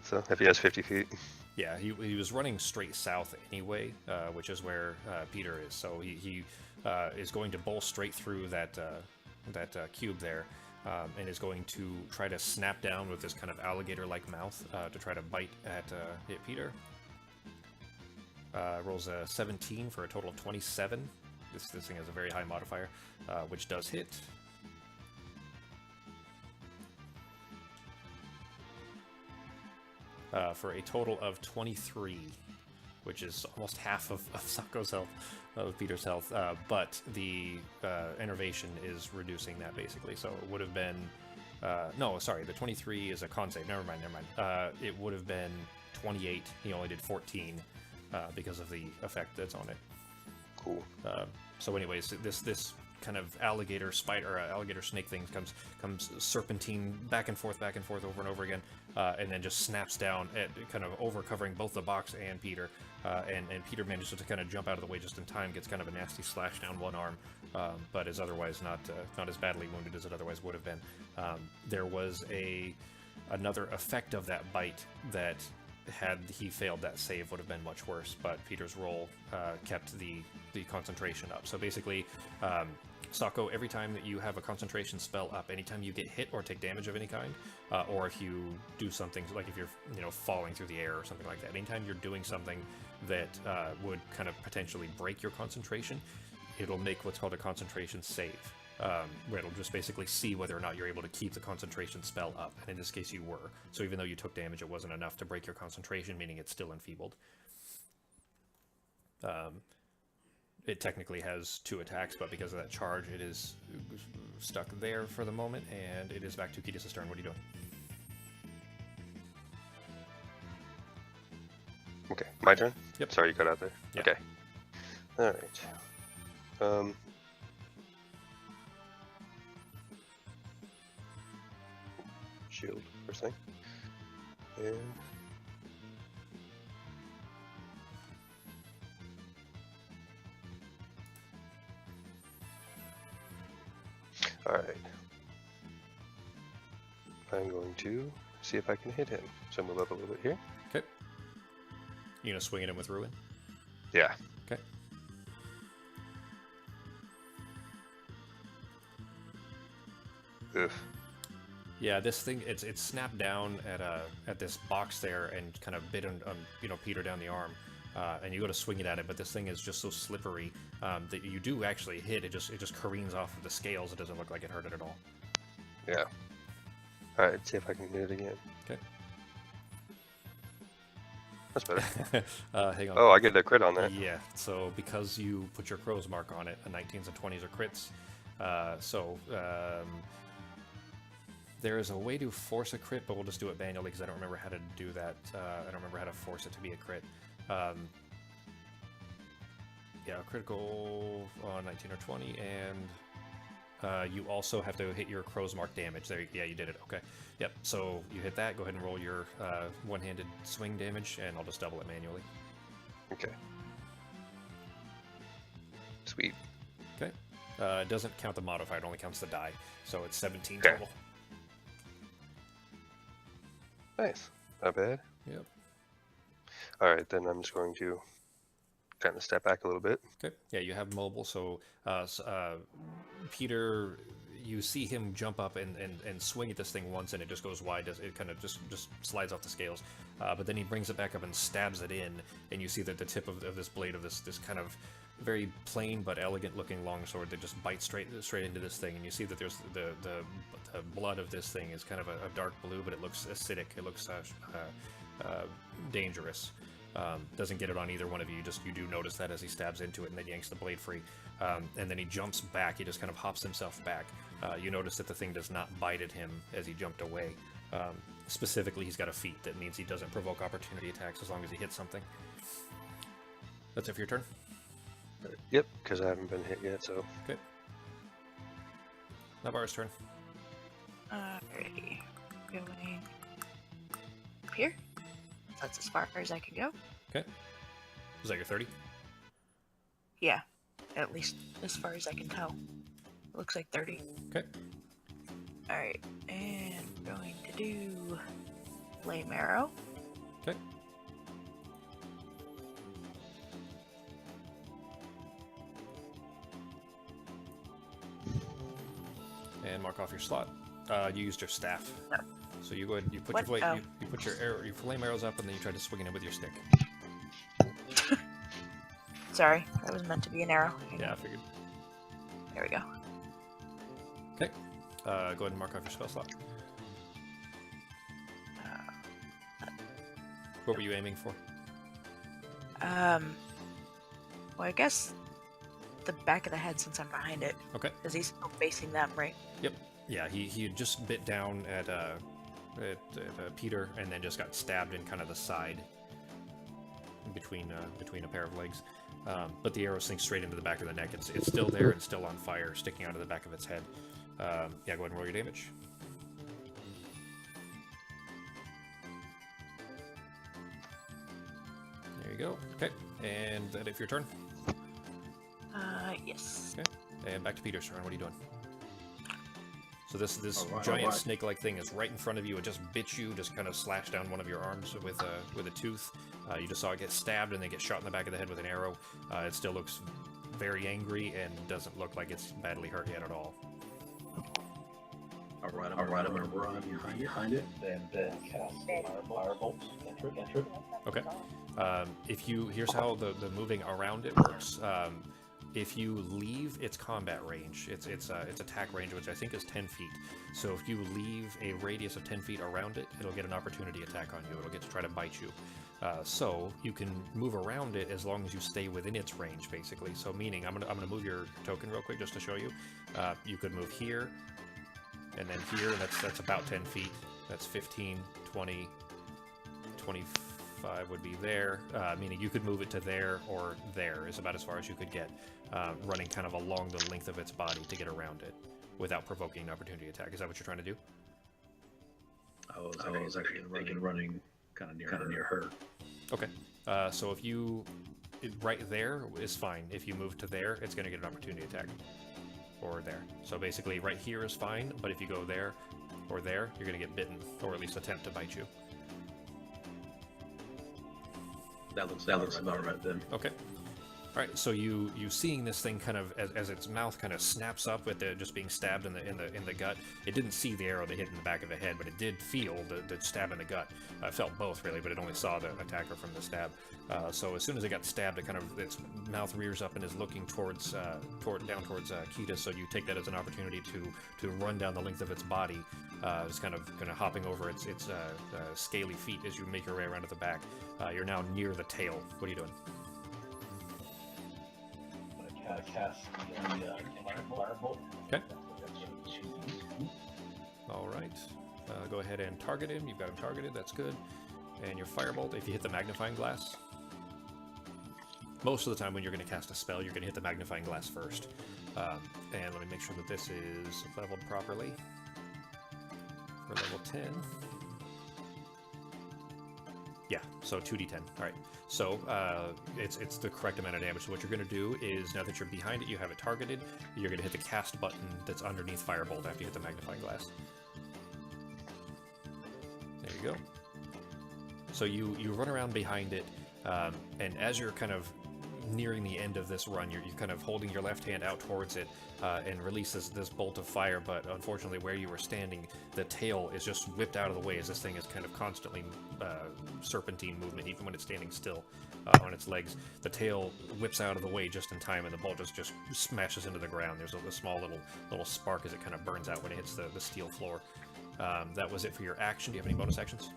So if he has 50 feet. Yeah, he was running straight south anyway, which is where Peter is. So he is going to bowl straight through that cube there. And is going to try to snap down with this kind of alligator-like mouth to try to bite at Peter. Rolls a 17 for a total of 27. This thing has a very high modifier, which does hit. For a total of 23, which is almost half of Sako's health, of Peter's health, but the enervation is reducing that, basically. So it would have been... no, sorry, the 23 is a con save. Never mind. It would have been 28. He only did 14 because of the effect that's on it. Cool. So anyways, this kind of alligator spider, alligator snake thing comes serpentine back and forth over and over again, and then just snaps down at kind of over covering both the box and Peter, and Peter manages to kind of jump out of the way just in time, gets kind of a nasty slash down one arm, but is otherwise not as badly wounded as it otherwise would have been. There was another effect of that bite that, had he failed that save, would have been much worse, but Peter's roll kept the concentration up. So basically, Sako, every time that you have a concentration spell up, anytime you get hit or take damage of any kind, or if you do something, like if you're falling through the air or something like that, anytime you're doing something that would kind of potentially break your concentration, it'll make what's called a concentration save. Where it'll just basically see whether or not you're able to keep the concentration spell up, and in this case you were. So even though you took damage, it wasn't enough to break your concentration, meaning it's still enfeebled. It technically has 2 attacks, but because of that charge, it is stuck there for the moment, and it is back to Kiedis' turn. What are you doing? Okay, my turn? Yep. Sorry, you cut out there. Yeah. Okay. Alright. Shield, first thing. And... Alright. I'm going to see if I can hit him. So move up a little bit here. Okay. You gonna swing at him with Ruin? Yeah. Okay. Ugh. Yeah, this thing, it's snapped down at this box there and kind of bit on Peter down the arm, and you go to swing it at it, but this thing is just so slippery that you do actually hit. It just careens off of the scales. It doesn't look like it hurt it at all. Yeah. Alright, see if I can hit it again. Okay. That's better. Hang on. Oh, I get a crit on that. Yeah, so because you put your crow's mark on it, 19s and 20s are crits. There is a way to force a crit, but we'll just do it manually because I don't remember how to do that. I don't remember how to force it to be a crit. Yeah, critical on 19 or 20, and you also have to hit your crow's mark damage. There, yeah, you did it. Okay. Yep. So you hit that. Go ahead and roll your one-handed swing damage, and I'll just double it manually. Okay. Sweet. Okay. It doesn't count the modifier; it only counts the die. So it's 17 Okay. total. Nice. Not bad. Yep. All right, then I'm just going to kind of step back a little bit. Okay. Yeah, you have mobile, so Peter, you see him jump up and swing at this thing once, and it just goes wide. It kind of just slides off the scales. But then he brings it back up and stabs it in, and you see that the tip of this blade of this kind of very plain but elegant looking longsword that just bites straight into this thing, and you see that there's the blood of this thing is kind of a dark blue, but it looks acidic. It looks dangerous. Doesn't get it on either one of you. You do notice that as he stabs into it and then yanks the blade free. And then he jumps back. He just kind of hops himself back. You notice that the thing does not bite at him as he jumped away. Specifically, he's got a feat that means he doesn't provoke opportunity attacks as long as he hits something. That's it for your turn? Yep, because I haven't been hit yet, so. Okay. Navarre's turn. Alrighty. Going up here. That's as far as I can go. Okay. Was that your 30? Yeah. At least as far as I can tell. It looks like 30. Okay. Alright. And we're going to do Flame Arrow. Okay. And mark off your slot. You used your staff. No. So you go ahead. You put What? your Oh. you put your flame arrows up, and then you try to swing it in with your stick. Sorry, that was meant to be an arrow. Hang Yeah, I on. figured. There we go. Okay. Go ahead and mark off your spell slot. What were you aiming for? Well, I guess the back of the head since I'm behind it. Okay. Because he's still facing them, right? Yep. Yeah, he had just bit down at Peter, and then just got stabbed in kind of the side, between a pair of legs. But the arrow sinks straight into the back of the neck. It's still there and still on fire, sticking out of the back of its head. Yeah, go ahead and roll your damage. There you go. Okay, and that it for your turn. Yes. Okay, and back to Peter's turn. What are you doing? So this Alright, giant alright. snake-like thing is right in front of you. It just bit you, just kind of slashed down one of your arms with a tooth. You just saw it get stabbed and then get shot in the back of the head with an arrow. It still looks very angry and doesn't look like it's badly hurt yet at all. Alright, I'm gonna run behind it, then cast Firebolt, enter it. Okay. Here's how the moving around it works. If you leave its combat range, its attack range, which I think is 10 feet. So if you leave a radius of 10 feet around it, it'll get an opportunity attack on you. It'll get to try to bite you. So you can move around it as long as you stay within its range, basically. So meaning, I'm gonna move your token real quick just to show you. You could move here, and then here. That's about 10 feet. That's 15, 20, 25 would be there. Meaning you could move it to there or there is about as far as you could get. Running kind of along the length of its body to get around it without provoking an opportunity attack. Is that what you're trying to do? I was actually running kind of near her. Okay. So if right there is fine. If you move to there, it's going to get an opportunity attack. Or there. So basically right here is fine, but if you go there or there, you're going to get bitten, or at least attempt to bite you. That looks about right then. Okay. All right, so you seeing this thing kind of as its mouth kind of snaps up with it just being stabbed in the gut. It didn't see the arrow that hit in the back of the head, but it did feel the stab in the gut. It felt both really, but it only saw the attacker from the stab. So as soon as it got stabbed, it kind of its mouth rears up and is looking towards down towards Kita. So you take that as an opportunity to run down the length of its body, just kind of hopping over its scaly feet as you make your way around to the back. You're now near the tail. What are you doing? Cast the firebolt. Okay. All right. Go ahead and target him. You've got him targeted. That's good. And your firebolt, if you hit the magnifying glass. Most of the time when you're going to cast a spell, you're going to hit the magnifying glass first. And let me make sure that this is leveled properly. For level 10. Yeah, so 2d10. All right. So it's the correct amount of damage. So what you're going to do is, now that you're behind it, you have it targeted, you're going to hit the cast button that's underneath Firebolt after you hit the magnifying glass. There you go. So you run around behind it, and as you're kind of nearing the end of this run, you're kind of holding your left hand out towards it and releases this bolt of fire, but unfortunately where you were standing, the tail is just whipped out of the way as this thing is kind of constantly serpentine movement, even when it's standing still on its legs. The tail whips out of the way just in time, and the bolt just smashes into the ground. There's a small little spark as it kind of burns out when it hits the steel floor. That was it for your action. Do you have any bonus actions?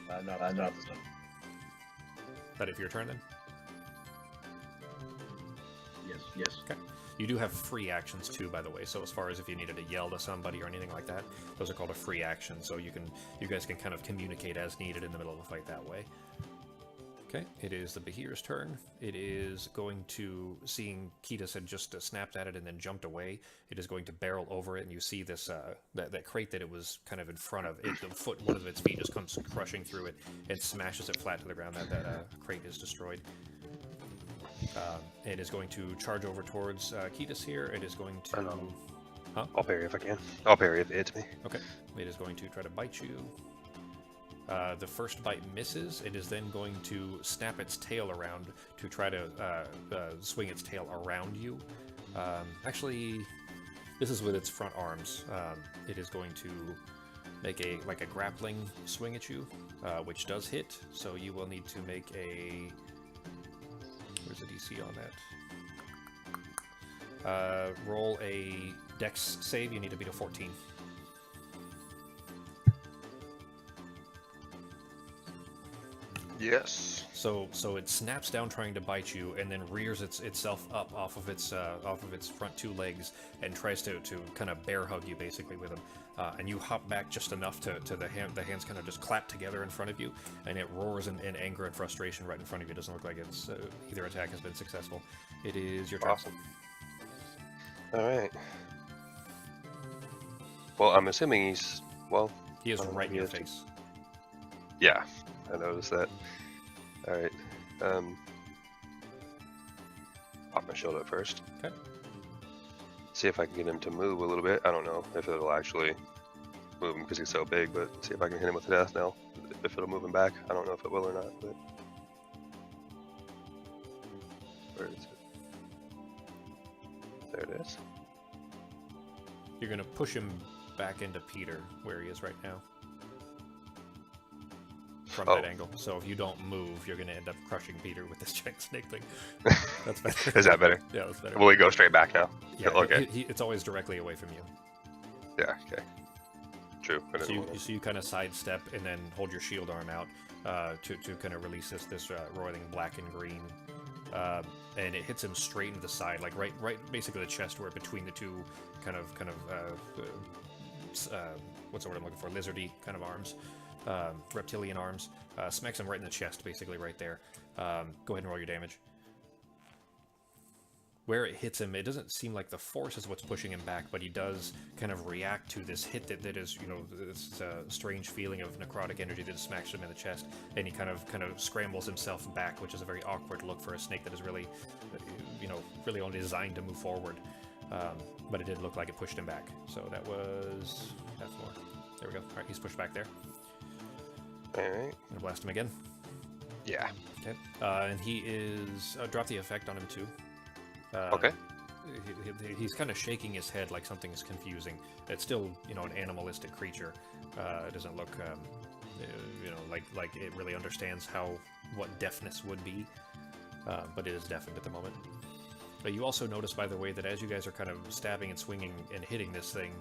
Not this time. That it for your turn then? Yes. Okay. You do have free actions too, by the way. So as far as if you needed to yell to somebody or anything like that, those are called a free action. So you guys can kind of communicate as needed in the middle of a fight that way. Okay. It is the Bahir's turn. It is going to, seeing Ketis had just snapped at it and then jumped away, it is going to barrel over it, and you see this that crate that it was kind of in front of it. One of its feet just comes crushing through it and smashes it flat to the ground. That crate is destroyed. It is going to charge over towards Ketis here. It is going to... Huh? I'll parry if I can. I'll parry if it hits me. Okay. It is going to try to bite you. The first bite misses. It is then going to snap its tail around to try to swing its tail around you. Actually, this is with its front arms. It is going to make a grappling swing at you, which does hit. So you will need to make a... Where's the DC on that? Roll a Dex save. You need to beat a 14. Yes. So it snaps down trying to bite you, and then rears itself up off of its front two legs and tries to kind of bear hug you basically with them. And you hop back just enough to the hands kind of just clap together in front of you, and it roars in anger and frustration right in front of you. It doesn't look like it's either attack has been successful. It is your turn. Awesome. All right. Well, I'm assuming he's He is right in your face. Yeah, I noticed that. All right. Pop my shield up first. Okay. See if I can get him to move a little bit. I don't know if it'll actually move him because he's so big, but see if I can hit him with the death now. If it'll move him back. I don't know if it will or not, but... Where is it? There it is. You're going to push him back into Peter, where he is right now. From that angle. So if you don't move, you're going to end up crushing Peter with this giant snake thing. That's better. Is that better? Yeah, that's better. Will he go straight back now? Yeah, okay. It's always directly away from you. Yeah, okay. True. So you kind of sidestep and then hold your shield arm out to kind of release this roiling black and green. And it hits him straight into the side, like right basically the chest, where between the two kind of what's the word I'm looking for? Lizardy kind of arms. Reptilian arms, smacks him right in the chest, basically right there. Go ahead and roll your damage. Where it hits him, it doesn't seem like the force is what's pushing him back, but he does kind of react to this hit that is, this strange feeling of necrotic energy that smacks him in the chest, and he kind of scrambles himself back, which is a very awkward look for a snake that is really, really only designed to move forward. But it did look like it pushed him back. So that was half more. There we go. All right, he's pushed back there. Alright. Gonna blast him again. Yeah. Okay. And he is drop the effect on him too. Okay. He's kind of shaking his head like something is confusing. It's still, you know, an animalistic creature. It doesn't look, you know, like it really understands what deafness would be, but it is deafened at the moment. But you also notice, by the way, that as you guys are kind of stabbing and swinging and hitting this thing,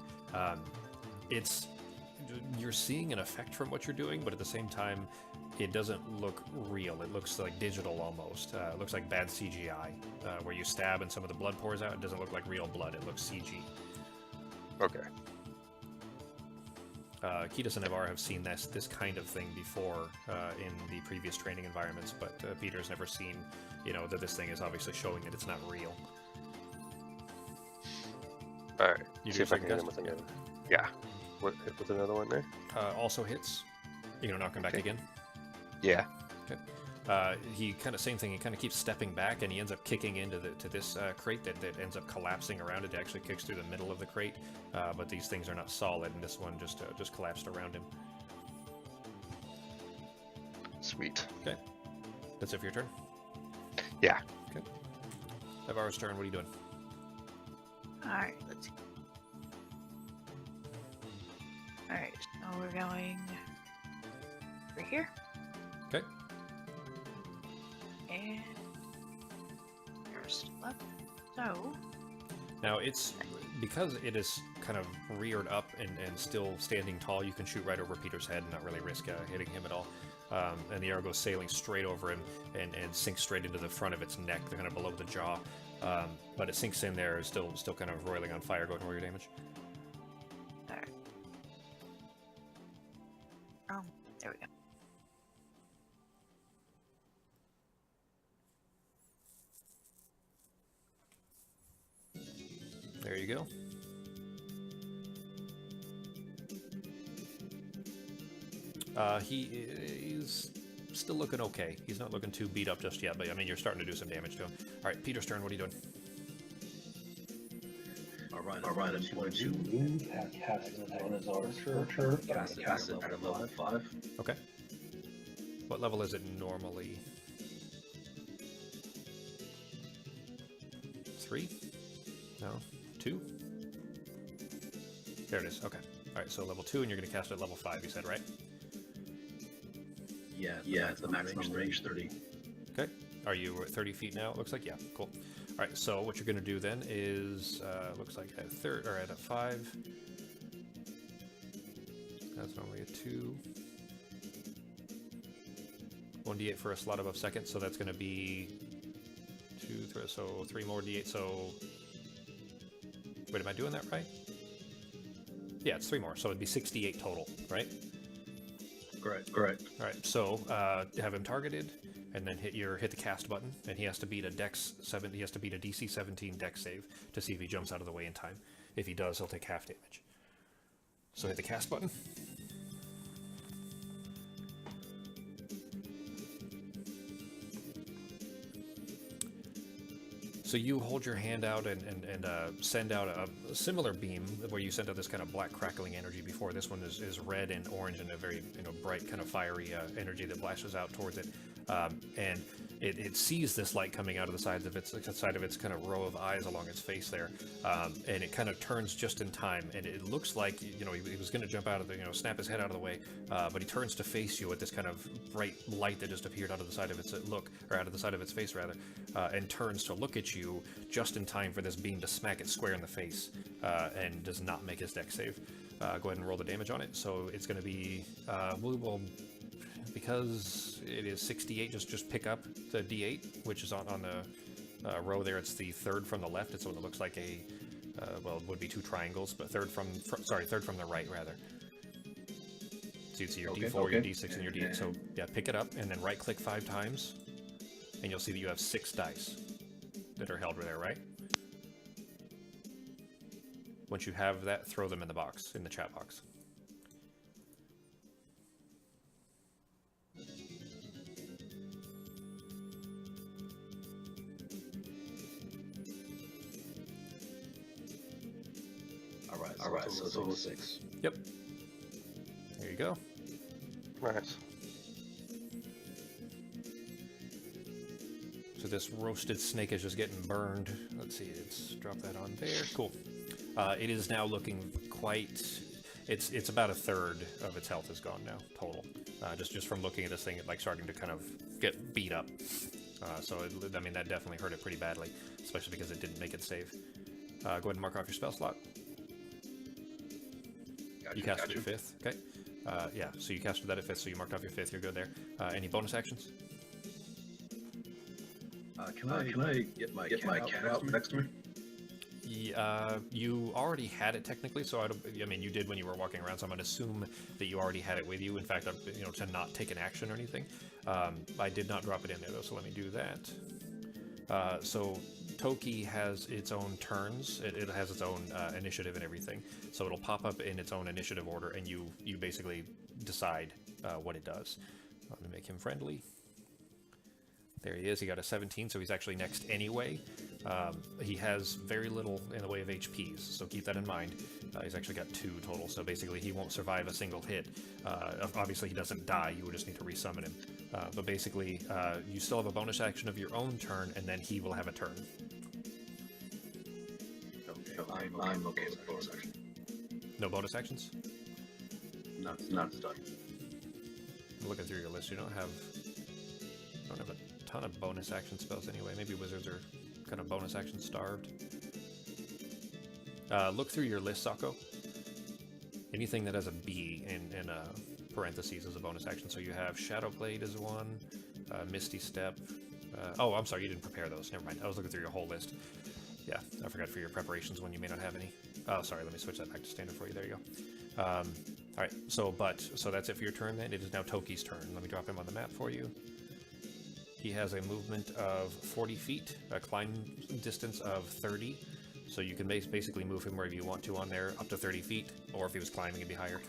you're seeing an effect from what you're doing, but at the same time, it doesn't look real. It looks like digital almost. It looks like bad CGI, where you stab and some of the blood pours out. It doesn't look like real blood. It looks CG. Okay. Kitas and Navarre have seen this kind of thing before in the previous training environments, but Peter's never seen, you know, that this thing is obviously showing that it's not real. All right. You See do if I second can hit him guess? with another. Yeah. What, hit with another one there? Also hits. You gonna knock him back Okay. again? Yeah. Okay. He kind of same thing. He kind of keeps stepping back, and he ends up kicking into this crate that ends up collapsing around it. It actually kicks through the middle of the crate, but these things are not solid, and this one just collapsed around him. Sweet. Okay. That's it for your turn. Yeah. Okay. Navarro's turn. What are you doing? Alright, let's see. Alright, so we're going over here. Okay. And there's left. So Now it's because it is kind of reared up and still standing tall. You can shoot right over Peter's head and not really risk hitting him at all. And the arrow goes sailing straight over him and sinks straight into the front of its neck, kind of below the jaw. But it sinks in there, still kind of roiling on fire. Go ahead and roll your damage. alright. There we go. There you go. He is still looking okay. He's not looking too beat up just yet, but I mean, you're starting to do some damage to him. All right, Peter's turn. What are you doing? All right. I'm going to move, cast it on his archer, cast it at level 5. Okay. What level is it normally? 3? No? 2? There it is. Okay. All right, so level 2, and you're going to cast it at level 5, you said, right? Yeah, it's the maximum range 30. Okay. Are you at 30 feet now? It looks like, yeah. Cool. All right, so what you're going to do then is, looks like at at a 5. That's normally a 2. 1d8 for a slot above second, so that's going to be 2, 3, so 3 more d8, so... Wait, am I doing that right? Yeah, it's 3 more, so it'd be 68 total, right? Correct. All right, so have him targeted, and then hit the cast button, and he has to beat a DC 17 Dex save to see if he jumps out of the way in time. If he does, he'll take half damage. So hit the cast button. So you hold your hand out and send out a similar beam where you sent out this kind of black crackling energy before. This one is red and orange and a very bright kind of fiery energy that flashes out towards it. And it sees this light coming out of the side of its kind of row of eyes along its face there, and it kind of turns just in time. And it looks like he was going to jump out of the snap his head out of the way, but he turns to face you at this kind of bright light that just appeared out of the side of its out of the side of its face rather, and turns to look at you just in time for this beam to smack it square in the face, and does not make his dex save. Go ahead and roll the damage on it. So it's going to be because it is 68, just pick up the d8, which is on the row there. It's the third from the left. It's what it looks like it would be 2 triangles, but third from the right rather. So you'd see your d4, your d6, and your d8. So yeah, pick it up and then right click 5 times, and you'll see that you have 6 dice that are held there, right? Once you have that, throw them in the chat box. All right. So total 6. Yep. There you go. Nice. So this roasted snake is just getting burned. Let's see, let's drop that on there. Cool. It is now looking quite... It's about a third of its health is gone now, total. Just from looking at this thing, it like starting to kind of get beat up. I mean, that definitely hurt it pretty badly, especially because it didn't make it save. Go ahead and mark off your spell slot. You casted it 5th, okay. Yeah, so you casted that at 5th, so you marked off your 5th, you're good there. Any bonus actions? Can I get my cat out next to me? You already had it technically, so I mean, you did when you were walking around, so I'm going to assume that you already had it with you. In fact, you know, to not take an action or anything. I did not drop it in there, though, so let me do that. So Toki has its own turns. It has its own initiative and everything, so it'll pop up in its own initiative order, and you basically decide what it does. Let me make him friendly. There he is. He got a 17, so he's actually next anyway. He has very little in the way of HPs, so keep that in mind. He's actually got 2 total, so basically he won't survive a single hit. Obviously he doesn't die, you would just need to resummon him. But basically, you still have a bonus action of your own turn, and then he will have a turn. Okay, I'm okay with bonus action. No bonus actions? Not done. I'm looking through your list, you don't have a ton of bonus action spells anyway. Maybe wizards are kind of bonus action starved. Look through your list, Sako. Anything that has a B in parentheses is a bonus action. So you have Shadowblade as one, Misty Step. Oh, I'm sorry, you didn't prepare those. Never mind. I was looking through your whole list. Yeah, I forgot for your preparations when you may not have any. Oh, sorry, let me switch that back to standard for you. There you go. Alright, so that's it for your turn then. It is now Toki's turn. Let me drop him on the map for you. He has a movement of 40 feet, a climb distance of 30, so you can basically move him wherever you want to on there, up to 30 feet, or if he was climbing, it'd be higher.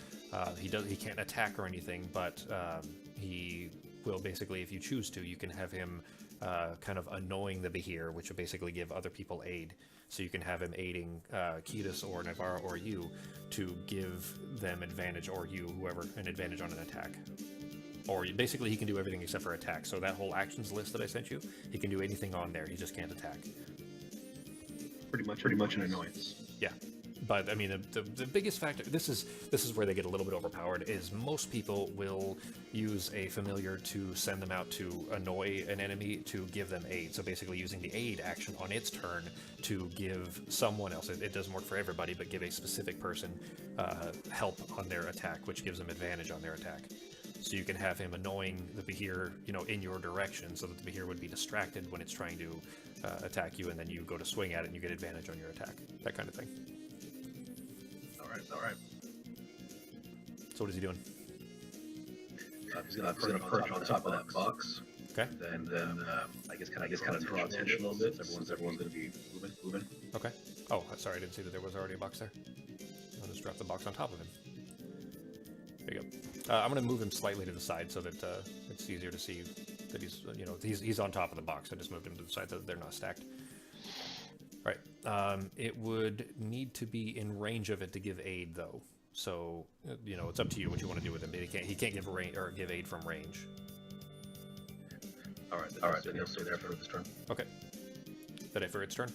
He can't attack or anything, but he will basically, if you choose to, you can have him kind of annoying the Behir, which will basically give other people aid. So you can have him aiding Kiedis or Navarra or you to give them advantage, or you, whoever, an advantage on an attack. Or basically he can do everything except for attack. So that whole actions list that I sent you, he can do anything on there, he just can't attack. Pretty much an annoyance. Yeah. But I mean, the biggest factor, this is where they get a little bit overpowered, is most people will use a familiar to send them out to annoy an enemy to give them aid. So basically using the aid action on its turn to give someone else, it doesn't work for everybody, but give a specific person help on their attack, which gives them advantage on their attack. So you can have him annoying the Behir, you know, in your direction, so that the Behir would be distracted when it's trying to attack you, and then you go to swing at it and you get advantage on your attack. That kind of thing. All right. So what is he doing? He's gonna perch on top of that box. Okay. And then I guess kind of draw attention a little bit. Everyone's gonna be moving. Okay. Oh, sorry, I didn't see that there was already a box there. I'll just drop the box on top of him. There you go. I'm going to move him slightly to the side so that it's easier to see that he's, you know, he's on top of the box. I just moved him to the side so that they're not stacked. All right. It would need to be in range of it to give aid, though. So, you know, it's up to you what you want to do with him. But he can't give give aid from range. All right. Then he'll stay there for this turn. Okay. Is that it for its turn?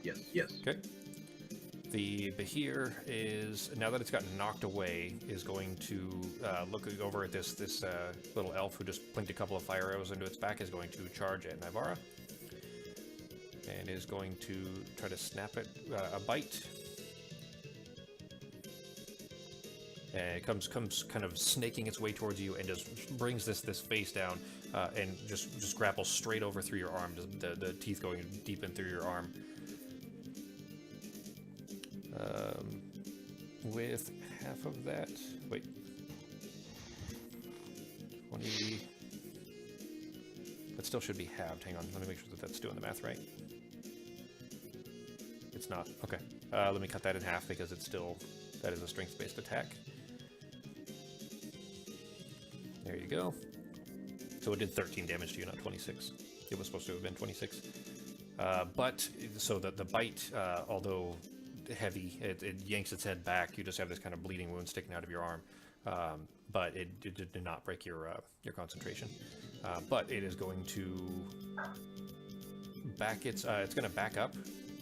Yes. Okay. The Behir is, now that it's gotten knocked away, is going to look over at this little elf who just plinked a couple of fire arrows into its back, is going to charge at Navarra. And is going to try to snap it a bite. And it comes kind of snaking its way towards you and just brings this face down and just grapples straight over through your arm, the teeth going deep in through your arm. With half of that, wait, 180, that still should be halved. Hang on, let me make sure that that's doing the math right. It's not. Okay, let me cut that in half because it's still, that is a strength-based attack. There you go. So it did 13 damage to you, not 26. It was supposed to have been 26. But, so the bite, although heavy, it yanks its head back. You just have this kind of bleeding wound sticking out of your arm, but it did not break your concentration. but it is going to back it's going to back up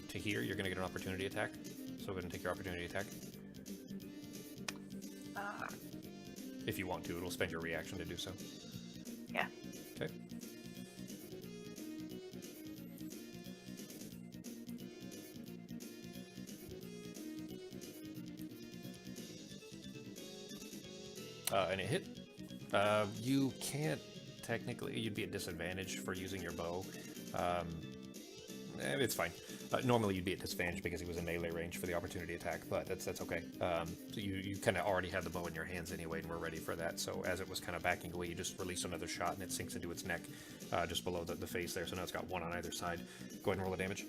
to here. You're going to get an opportunity attack. So go ahead and take your opportunity attack. If you want to, it'll spend your reaction to do so. Yeah. Okay. And it hit. You can't technically, you'd be at disadvantage for using your bow. It's fine. Normally you'd be at disadvantage because he was in melee range for the opportunity attack, but that's okay. So you kind of already had the bow in your hands anyway, and we're ready for that. So as it was kind of backing away, you just release another shot, and it sinks into its neck, just below the face there. So now it's got one on either side. Go ahead and roll the damage.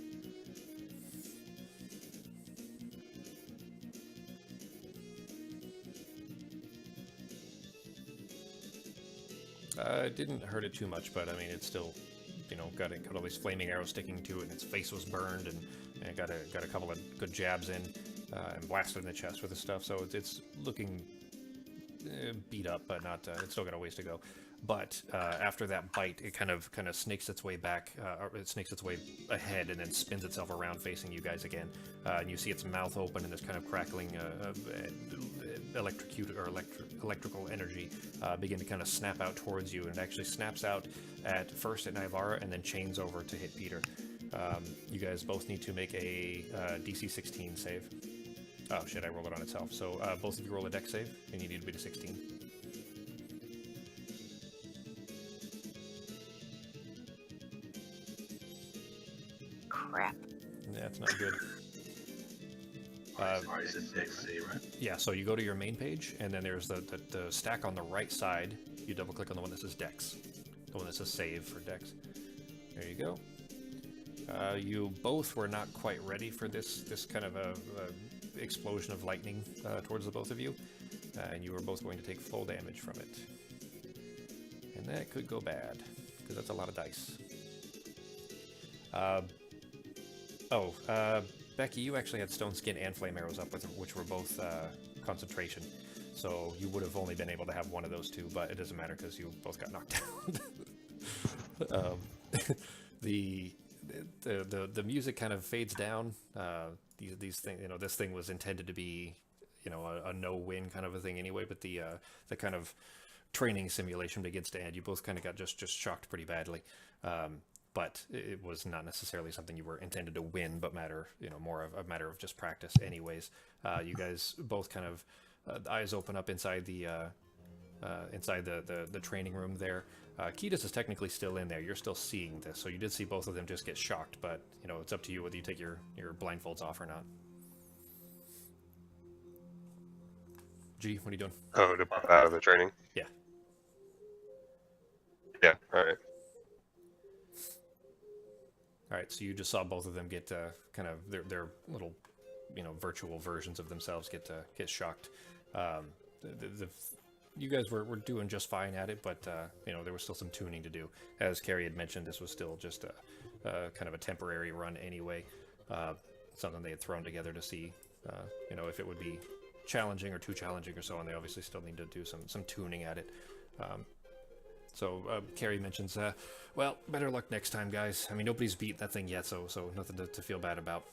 It didn't hurt it too much, but I mean, it's still, you know, got all these flaming arrows sticking to it, and its face was burned, and it got a couple of good jabs in, and blasted in the chest with the stuff. So it's looking beat up, but not. It's still got a ways to go. But after that bite, it kind of snakes its way back, or it snakes its way ahead, and then spins itself around, facing you guys again. And you see its mouth open, and there's kind of crackling electrical energy begin to kind of snap out towards you, and it actually snaps out at first at Naivara, and then chains over to hit Peter. You guys both need to make a DC 16 save. Oh shit! I rolled it on itself. So both of you roll a dex save, and you need to beat a 16. Crap. That's not good. It's a 6E, right? Yeah, so you go to your main page, and then there's the stack on the right side. You double click on the one that says Dex, the one that says Save for Dex. There you go. You both were not quite ready for this kind of a explosion of lightning towards the both of you, and you were both going to take full damage from it. And that could go bad, because that's a lot of dice. Becky, you actually had stone skin and flame arrows up, which were both concentration. So you would have only been able to have one of those two, but it doesn't matter because you both got knocked down. The music kind of fades down. These things, you know, this thing was intended to be, you know, a no-win kind of a thing anyway. But the kind of training simulation begins to end. You both kind of got just shocked pretty badly. But it was not necessarily something you were intended to win, but more of a matter of just practice anyways. You guys both kind of eyes open up inside the training room there. Kiedis is technically still in there. You're still seeing this, so you did see both of them just get shocked, but you know, it's up to you whether you take your blindfolds off or not. G, what are you doing? Oh, to pop out of the training? Yeah. Yeah, alright. All right, so you just saw both of them get kind of their little, you know, virtual versions of themselves get shocked. You guys were doing just fine at it, but you know, there was still some tuning to do. As Carrie had mentioned, this was still just a kind of a temporary run anyway. Something they had thrown together to see, you know, if it would be challenging or too challenging or so on. They obviously still need to do some tuning at it. So Carrie mentions, well, better luck next time, guys. I mean, nobody's beat that thing yet, so nothing to feel bad about.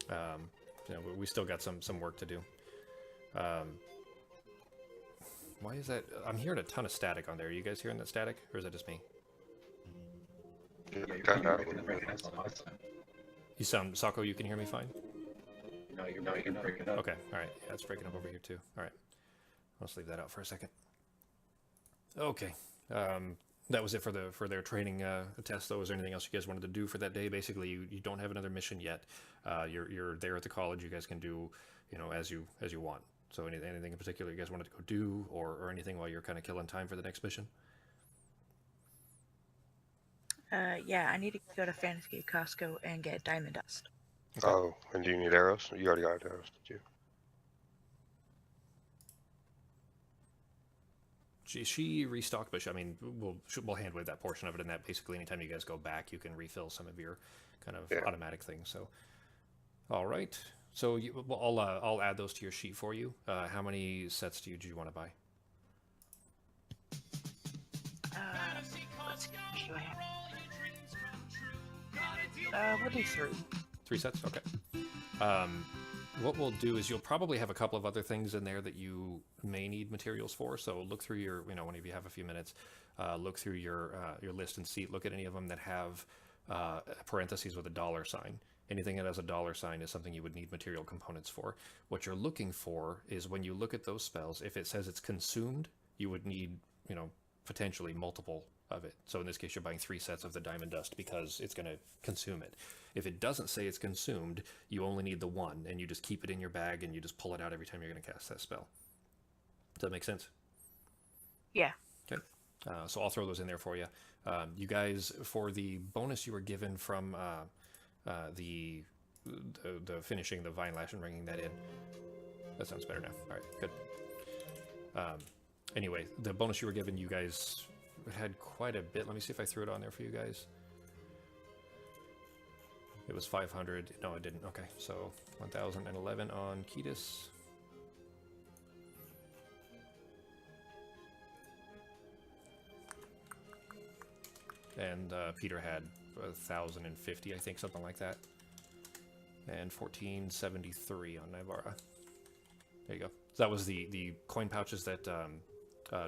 You know, we still got some work to do. Why is that? I'm hearing a ton of static on there. Are you guys hearing that static, or is that just me? You sound, Sako, you can hear me fine? No, you're breaking up. Okay, alright. Yeah, it's breaking up over here too. Alright. Let's leave that out for a second. Okay. That was it for their training test, though. Is there anything else you guys wanted to do for that day? Basically, you don't have another mission yet. You're there at the college. You guys can do, you know, as you want. So anything in particular you guys wanted to go do, or anything while you're kind of killing time for the next mission? Yeah, I need to go to Fantasy Costco and get diamond dust. Okay. Oh, and do you need arrows? You already got arrows, did you? She restocked, but I mean, we'll hand wave that portion of it, and that basically anytime you guys go back, you can refill some of your kind of automatic things. So, all right. So I'll add those to your sheet for you. How many sets do you want to buy? Let's do I have? We'll do 3. 3 sets? Okay. What we'll do is you'll probably have a couple of other things in there that you may need materials for. So look through your, whenever you have a few minutes, look through your list and see, look at any of them that have parentheses with a $sign. Anything that has a $sign is something you would need material components for. What you're looking for is when you look at those spells, if it says it's consumed, you would need, potentially multiple of it. So in this case, you're buying 3 sets of the Diamond Dust because it's going to consume it. If it doesn't say it's consumed, you only need the 1, and you just keep it in your bag and you just pull it out every time you're going to cast that spell. Does that make sense? Yeah. Okay. So I'll throw those in there for you. You guys, for the bonus you were given from the finishing the Vine Lash and bringing that in. That sounds better now. All right, good. Anyway, the bonus you were given, you guys had quite a bit. Let me see if I threw it on there for you guys. It was 500. No, it didn't. Okay, so 1011 on Ketis. And Peter had 1,050, I think, something like that. And 1473 on Nivara. There you go. So that was the coin pouches that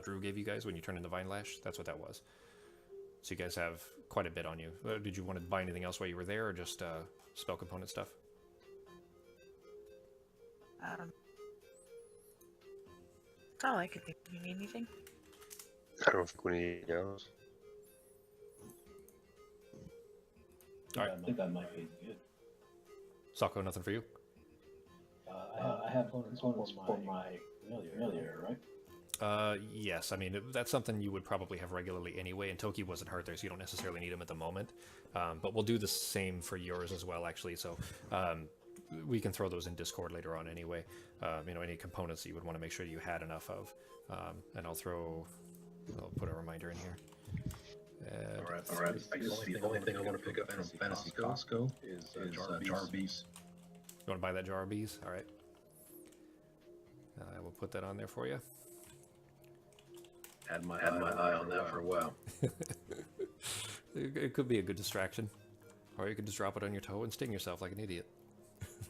Drew gave you guys when you turned into Vine Lash. That's what that was. So you guys have quite a bit on you. Did you want to buy anything else while you were there, or just spell component stuff? That's all I could think. Do you need anything? I don't think we need anything else. Alright. I think that might be good. Sako, nothing for you? I have components for my familiar, right? Yes. I mean, that's something you would probably have regularly anyway, and Toki wasn't hurt there, so you don't necessarily need him at the moment. But we'll do the same for yours as well, actually, so we can throw those in Discord later on anyway. Any components that you would want to make sure you had enough of. And I'll put a reminder in here. All right. I guess the only thing I want to pick up from Fantasy Costco is Jar of Bees. You want to buy that jar of bees? All right. I will put that on there for you. Had my eye on that for a while. It could be a good distraction. Or you could just drop it on your toe and sting yourself like an idiot.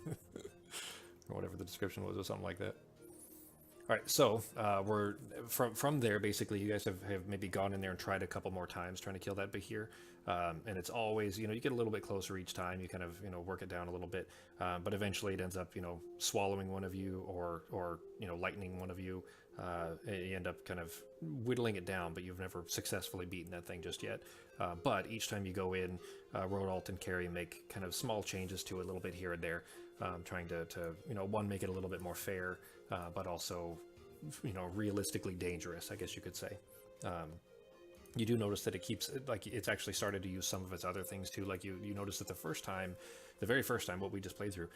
Or whatever the description was, or something like that. All right, so we're from there. Basically, you guys have maybe gone in there and tried a couple more times trying to kill that Bahir, and it's always, you get a little bit closer each time. You kind of work it down a little bit, but eventually it ends up swallowing one of you or lightning one of you. You end up kind of whittling it down, but you've never successfully beaten that thing just yet. But each time you go in, Rodalt and Carrie make kind of small changes to it a little bit here and there, trying to one, make it a little bit more fair, but also realistically dangerous, I guess you could say. You do notice that it keeps, like, it's actually started to use some of its other things too. Like you noticed that the very first time, what we just played through,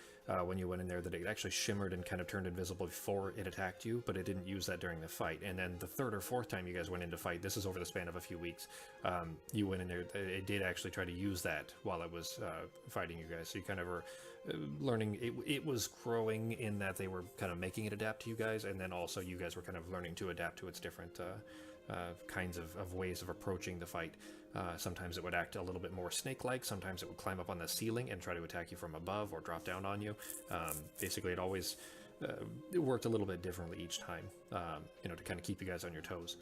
when you went in there, that it actually shimmered and kind of turned invisible before it attacked you, but it didn't use that during the fight. And then the third or fourth time you guys went in to fight, this is over the span of a few weeks, you went in there, it did actually try to use that while it was fighting you guys. So you kind of were learning, it was growing in that they were kind of making it adapt to you guys, and then also you guys were kind of learning to adapt to its different kinds of ways of approaching the fight. Sometimes it would act a little bit more snake-like, sometimes it would climb up on the ceiling and try to attack you from above or drop down on you. Basically, it always it worked a little bit differently each time, to kind of keep you guys on your toes.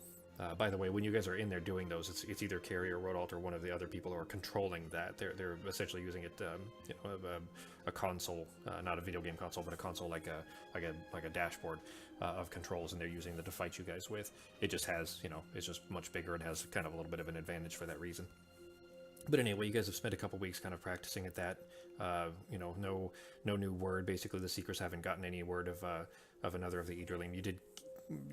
By the way, when you guys are in there doing those, it's either Carrie or Rodalt or one of the other people who are controlling that. They're essentially using it, a console, not a video game console, but a console like a dashboard of controls, and they're using it to fight you guys with. It just has, it's just much bigger and has kind of a little bit of an advantage for that reason. But anyway, you guys have spent a couple weeks kind of practicing at that. No new word. Basically, the Seekers haven't gotten any word of another of the Eagerling.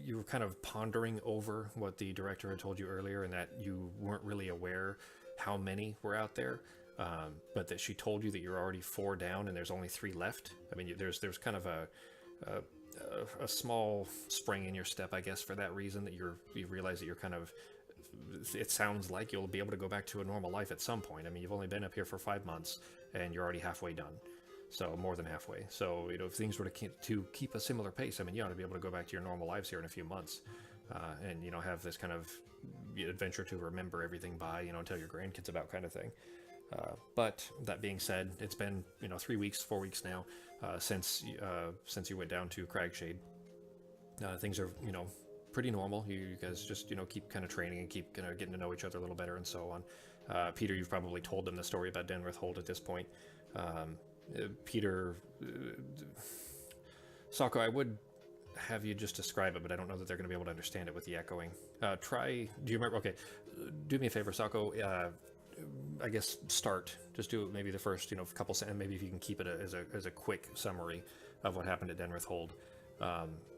You were kind of pondering over what the director had told you earlier, and that you weren't really aware how many were out there, but that she told you that you're already 4 down and there's only 3 left. I mean, there's kind of a small spring in your step, I guess, for that reason, that you realize that you're kind of, it sounds like you'll be able to go back to a normal life at some point. I mean, you've only been up here for 5 months and you're already halfway done. So more than halfway. So, if things were to keep a similar pace, I mean, you ought to be able to go back to your normal lives here in a few months. and have this kind of adventure to remember everything by, and tell your grandkids about kind of thing. But that being said, it's been 3 weeks, 4 weeks now since you went down to Cragshade. Things are pretty normal. You guys just keep kind of training and keep getting to know each other a little better and so on. Peter, you've probably told them the story about Denrith Hold at this point. Peter, Sako, I would have you just describe it, but I don't know that they're going to be able to understand it with the echoing. Do you remember? Okay, do me a favor, Sako. I guess just do maybe the first couple sentences. Maybe if you can keep it as a quick summary of what happened at Denrith Hold.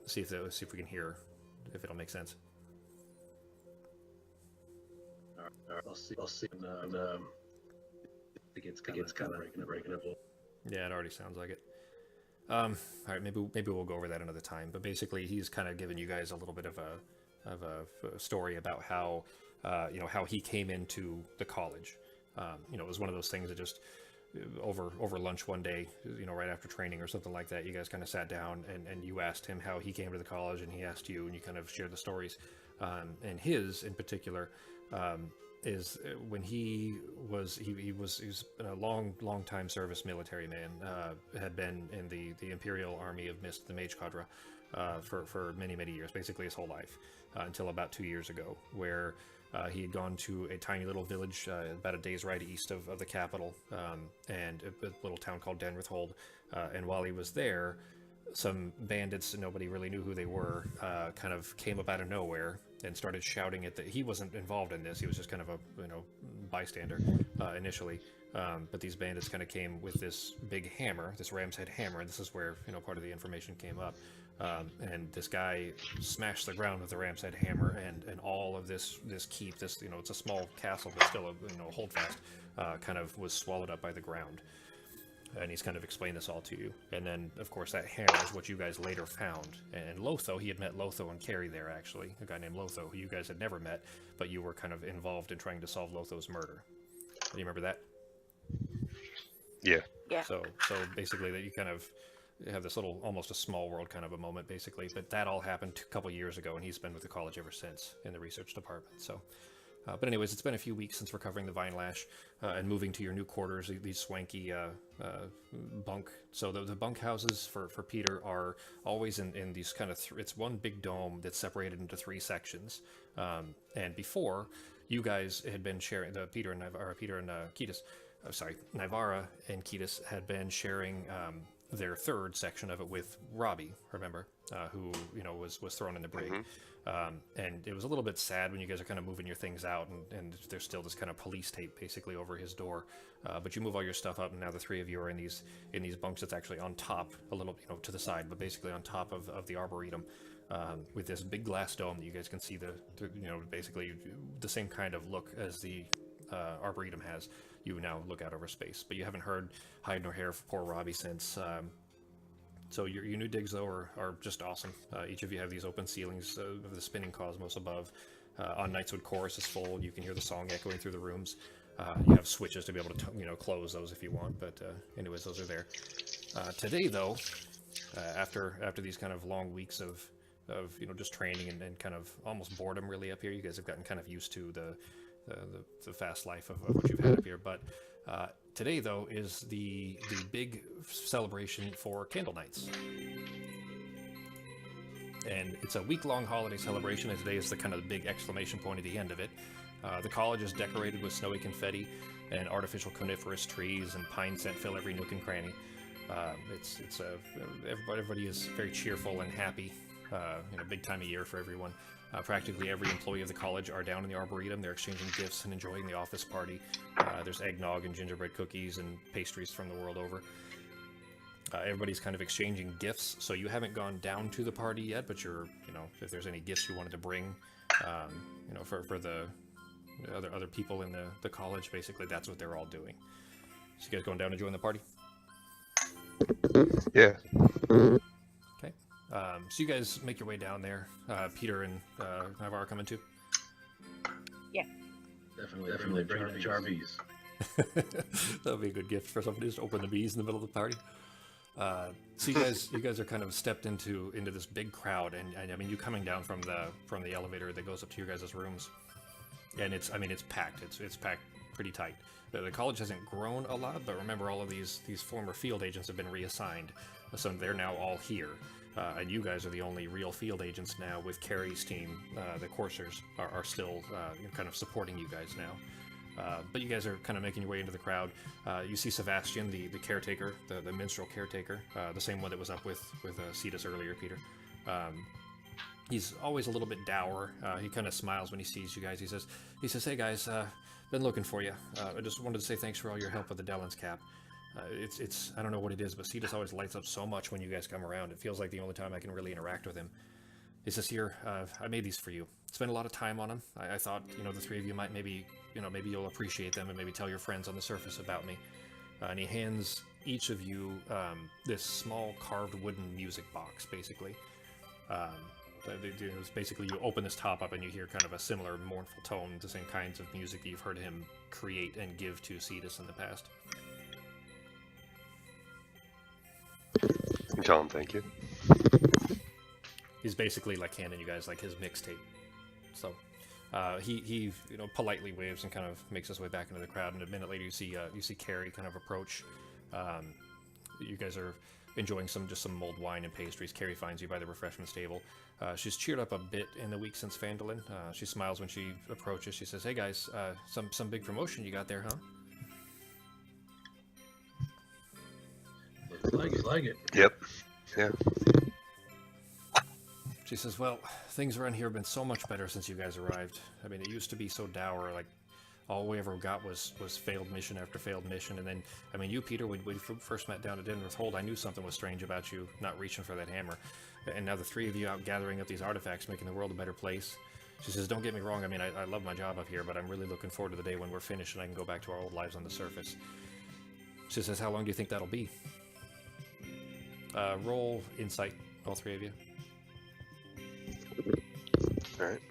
See if we can hear if it'll make sense. All right, I'll see. It gets kind of breaking up. Yeah, it already sounds like it. All right, maybe we'll go over that another time. But basically, he's kind of giving you guys a little bit of a story about how how he came into the college. It was one of those things that just over lunch one day, right after training or something like that, you guys kind of sat down and you asked him how he came to the college, and he asked you, and you kind of shared the stories. And his in particular is when he was a long time service military man, had been in the Imperial Army of Mist, the Mage Cadre, for many years, basically his whole life, until about 2 years ago, where he had gone to a tiny little village about a day's ride east of the capital, and a little town called Denrith Hold. And while he was there, some bandits, nobody really knew who they were, kind of came up out of nowhere and started shouting at he wasn't involved in this. He was just kind of a bystander initially. But these bandits kind of came with this big hammer, this ram's head hammer, and this is where part of the information came up. And this guy smashed the ground with the ram's head hammer, and all of this keep, it's a small castle, but still a holdfast, kind of was swallowed up by the ground. And he's kind of explained this all to you. And then, of course, that hammer is what you guys later found. And Lotho, he had met Lotho and Carrie there, actually, a guy named Lotho, who you guys had never met, but you were kind of involved in trying to solve Lotho's murder. Do you remember that? Yeah. Yeah. So basically, that you kind of have this little, almost a small world kind of a moment, basically. But that all happened a couple years ago, and he's been with the college ever since in the research department. So, but anyways, it's been a few weeks since recovering the Vine Lash and moving to your new quarters, these swanky bunk. So the bunk houses for Peter are always in these kind of, it's one big dome that's separated into 3 sections. And before, you guys had been sharing, Nivara and Ketis had been sharing their third section of it with Robbie, remember, who was thrown in the brig. And it was a little bit sad when you guys are kind of moving your things out, and there's still this kind of police tape basically over his door. But you move all your stuff up, and now the 3 of you are in these bunks that's actually on top, a little to the side, but basically on top of the Arboretum, with this big glass dome that you guys can see basically the same kind of look as the Arboretum has. You now look out over space, but you haven't heard hide nor hair of poor Robbie since. So your new digs, though, are just awesome. Each of you have these open ceilings of the spinning cosmos above. On nights when chorus is full, you can hear the song echoing through the rooms. You have switches to be able to close those if you want, but anyways, those are there. Today, though, after these kind of long weeks of just training and kind of almost boredom really up here, you guys have gotten kind of used to the fast life of what you've had up here. But today, though, is the big celebration for Candle Nights. And it's a week-long holiday celebration, and today is the kind of the big exclamation point at the end of it. The college is decorated with snowy confetti and artificial coniferous trees, and pine scent fill every nook and cranny. Everybody is very cheerful and happy. Big time of year for everyone. Practically every employee of the college are down in the Arboretum. They're exchanging gifts and enjoying the office party. There's eggnog and gingerbread cookies and pastries from the world over. Everybody's kind of exchanging gifts, so you haven't gone down to the party yet, but you're, if there's any gifts you wanted to bring, for the other people in the college, basically that's what they're all doing. So you guys going down to join the party? Yeah. Okay. So you guys make your way down there. Peter and Navarre coming too? Yeah. Definitely bring the bees. That would be a good gift for somebody to just open the bees in the middle of the party. So you guys are kind of stepped into this big crowd, and I mean, you coming down from the elevator that goes up to your guys' rooms, and it's packed. It's packed pretty tight. The college hasn't grown a lot, but remember, all of these former field agents have been reassigned, so they're now all here. And you guys are the only real field agents now. With Carrie's team, the coursers are still kind of supporting you guys now. But you guys are kind of making your way into the crowd. You see Sebastian, the caretaker, the minstrel caretaker, the same one that was up with Cetus earlier, Peter. He's always a little bit dour. He kind of smiles when he sees you guys. He says, "Hey guys, been looking for you. I just wanted to say thanks for all your help with the Dellens cap. It's I don't know what it is, but Cetus always lights up so much when you guys come around. It feels like the only time I can really interact with him." He says, "Here, I made these for you. Spent a lot of time on them. I thought, the three of you might maybe you'll appreciate them and maybe tell your friends on the surface about me." And he hands each of you this small carved wooden music box, basically. It's basically, you open this top up and you hear kind of a similar mournful tone, the same kinds of music that you've heard him create and give to Cetus in the past. Tell him thank you. He's basically like handing you guys like his mixtape. So he politely waves and kind of makes his way back into the crowd. And a minute later, you see Carrie kind of approach. You guys are enjoying some mulled wine and pastries. Carrie finds you by the refreshments table. She's cheered up a bit in the week since Phandalin. She smiles when she approaches. She says, "Hey guys, some big promotion you got there, huh?" Looks like it. Yep. Yeah. She says, "Well, things around here have been so much better since you guys arrived. I mean, it used to be so dour, like all we ever got was failed mission after failed mission. And then, I mean, you, Peter, when we first met down at Denver's Hold, I knew something was strange about you, not reaching for that hammer. And now the three of you out gathering up these artifacts, making the world a better place." She says, "Don't get me wrong, I mean, I love my job up here, but I'm really looking forward to the day when we're finished and I can go back to our old lives on the surface." She says, "How long do you think that'll be?" Roll insight, all three of you. All right.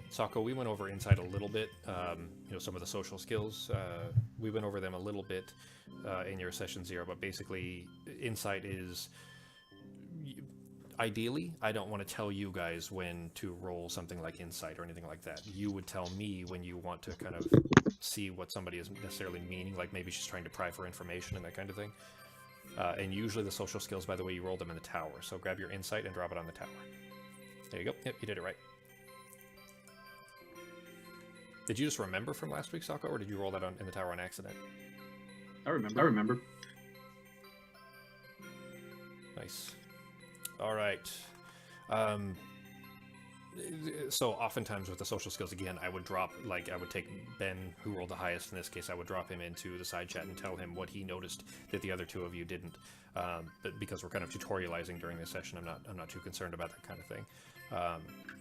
Sako, we went over insight a little bit, some of the social skills. We went over them a little bit in your session 0, but basically insight is, ideally, I don't want to tell you guys when to roll something like insight or anything like that. You would tell me when you want to kind of see what somebody is necessarily meaning, like maybe she's trying to pry for information and that kind of thing. And usually the social skills, by the way, you roll them in the tower. So grab your insight and drop it on the tower. There you go. Yep, you did it right. Did you just remember from last week, Sako, or did you roll that in the tower on accident? I remember. Nice. All right. So oftentimes with the social skills, again, I would take Ben, who rolled the highest in this case, I would drop him into the side chat and tell him what he noticed that the other two of you didn't. But because we're kind of tutorializing during this session, I'm not too concerned about that kind of thing.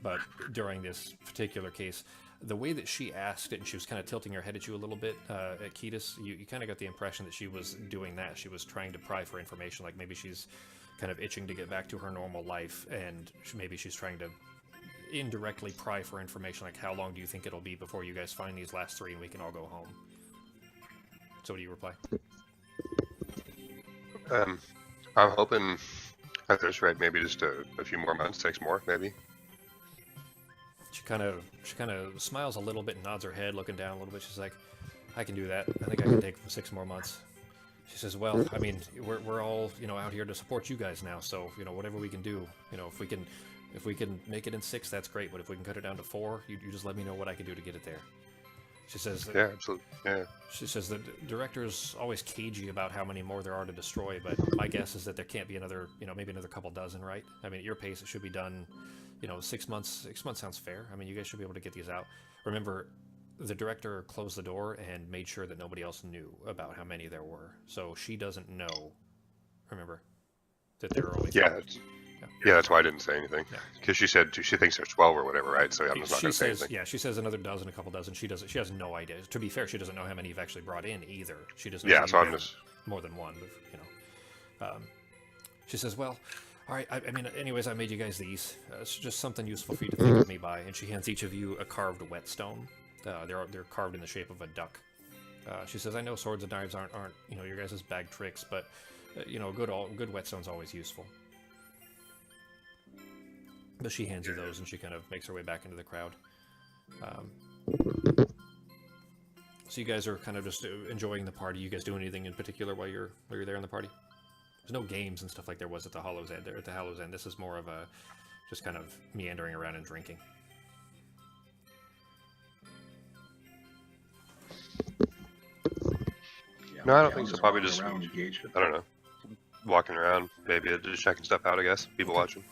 But during this particular case, the way that she asked it, and she was kind of tilting her head at you a little bit, at Cetus, you kind of got the impression that she was doing that. She was trying to pry for information, like maybe she's kind of itching to get back to her normal life, and maybe she's trying to indirectly pry for information, like how long do you think it'll be before you guys find these last three and we can all go home? So what do you reply? I'm hoping at this rate, maybe just a few more months, 6 more, maybe. She kind of smiles a little bit and nods her head, looking down a little bit. She's like, "I can do that. I think I can take 6 more months." She says, "Well, I mean, we're all out here to support you guys now. So whatever we can do, if we can make it in 6, that's great. But if we can cut it down to 4, you just let me know what I can do to get it there." She says, "Yeah, absolutely. Yeah." She says the director's always cagey about how many more there are to destroy, but my guess is that there can't be another, maybe another couple dozen, right? I mean, at your pace, it should be done. 6 months. 6 months sounds fair. I mean, you guys should be able to get these out. Remember, the director closed the door and made sure that nobody else knew about how many there were. So she doesn't know, remember, that there are only 5. Yeah, that's why I didn't say anything. Because she said she thinks there's 12 or whatever, right? So I'm just not going to say anything. Yeah, she says another dozen, a couple dozen. She has no idea. To be fair, she doesn't know how many you've actually brought in either. She doesn't know so I'm just more than one, She says, "Well, all right, I mean, anyways, I made you guys these. It's just something useful for you to think of me by." And she hands each of you a carved whetstone. They're carved in the shape of a duck. She says, I know swords and knives aren't your guys' bag tricks, but good whetstone's always useful. But she hands you those, and she kind of makes her way back into the crowd. So you guys are kind of just enjoying the party. You guys do anything in particular while you're there in the party? There's no games and stuff like there was at the Hollow's End. At the Hollow's End, this is more of a just kind of meandering around and drinking. Yeah, No, I don't think so. Probably walking just, around engaged. I don't know, walking around, maybe just checking stuff out, I guess. People watching.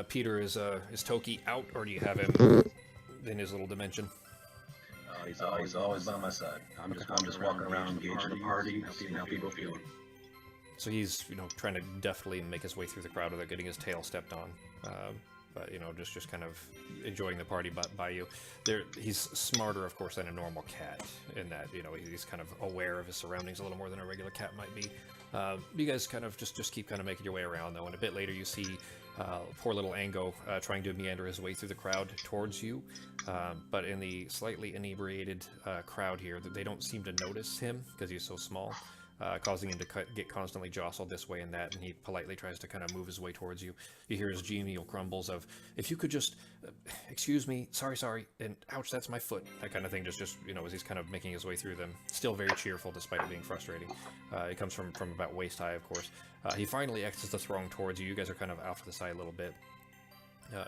Peter, is Toki out, or do you have him in his little dimension? He's always by my side. I'm just walking around engaged in the party, seeing how people feel. So he's, trying to deftly make his way through the crowd without getting his tail stepped on. But, just kind of enjoying the party by you. He's smarter, of course, than a normal cat in that, he's kind of aware of his surroundings a little more than a regular cat might be. You guys kind of just keep kind of making your way around, though, and a bit later you see poor little Ango trying to meander his way through the crowd towards you. But in the slightly inebriated crowd here, they don't seem to notice him because he's so small. Causing him to get constantly jostled this way and that, and he politely tries to kind of move his way towards you. You hear his genial grumbles of, if you could just, excuse me, sorry, and ouch, that's my foot, that kind of thing, just as he's kind of making his way through them. Still very cheerful despite it being frustrating. It comes from about waist high, of course. He finally exits the throng towards you. You guys are kind of off to the side a little bit.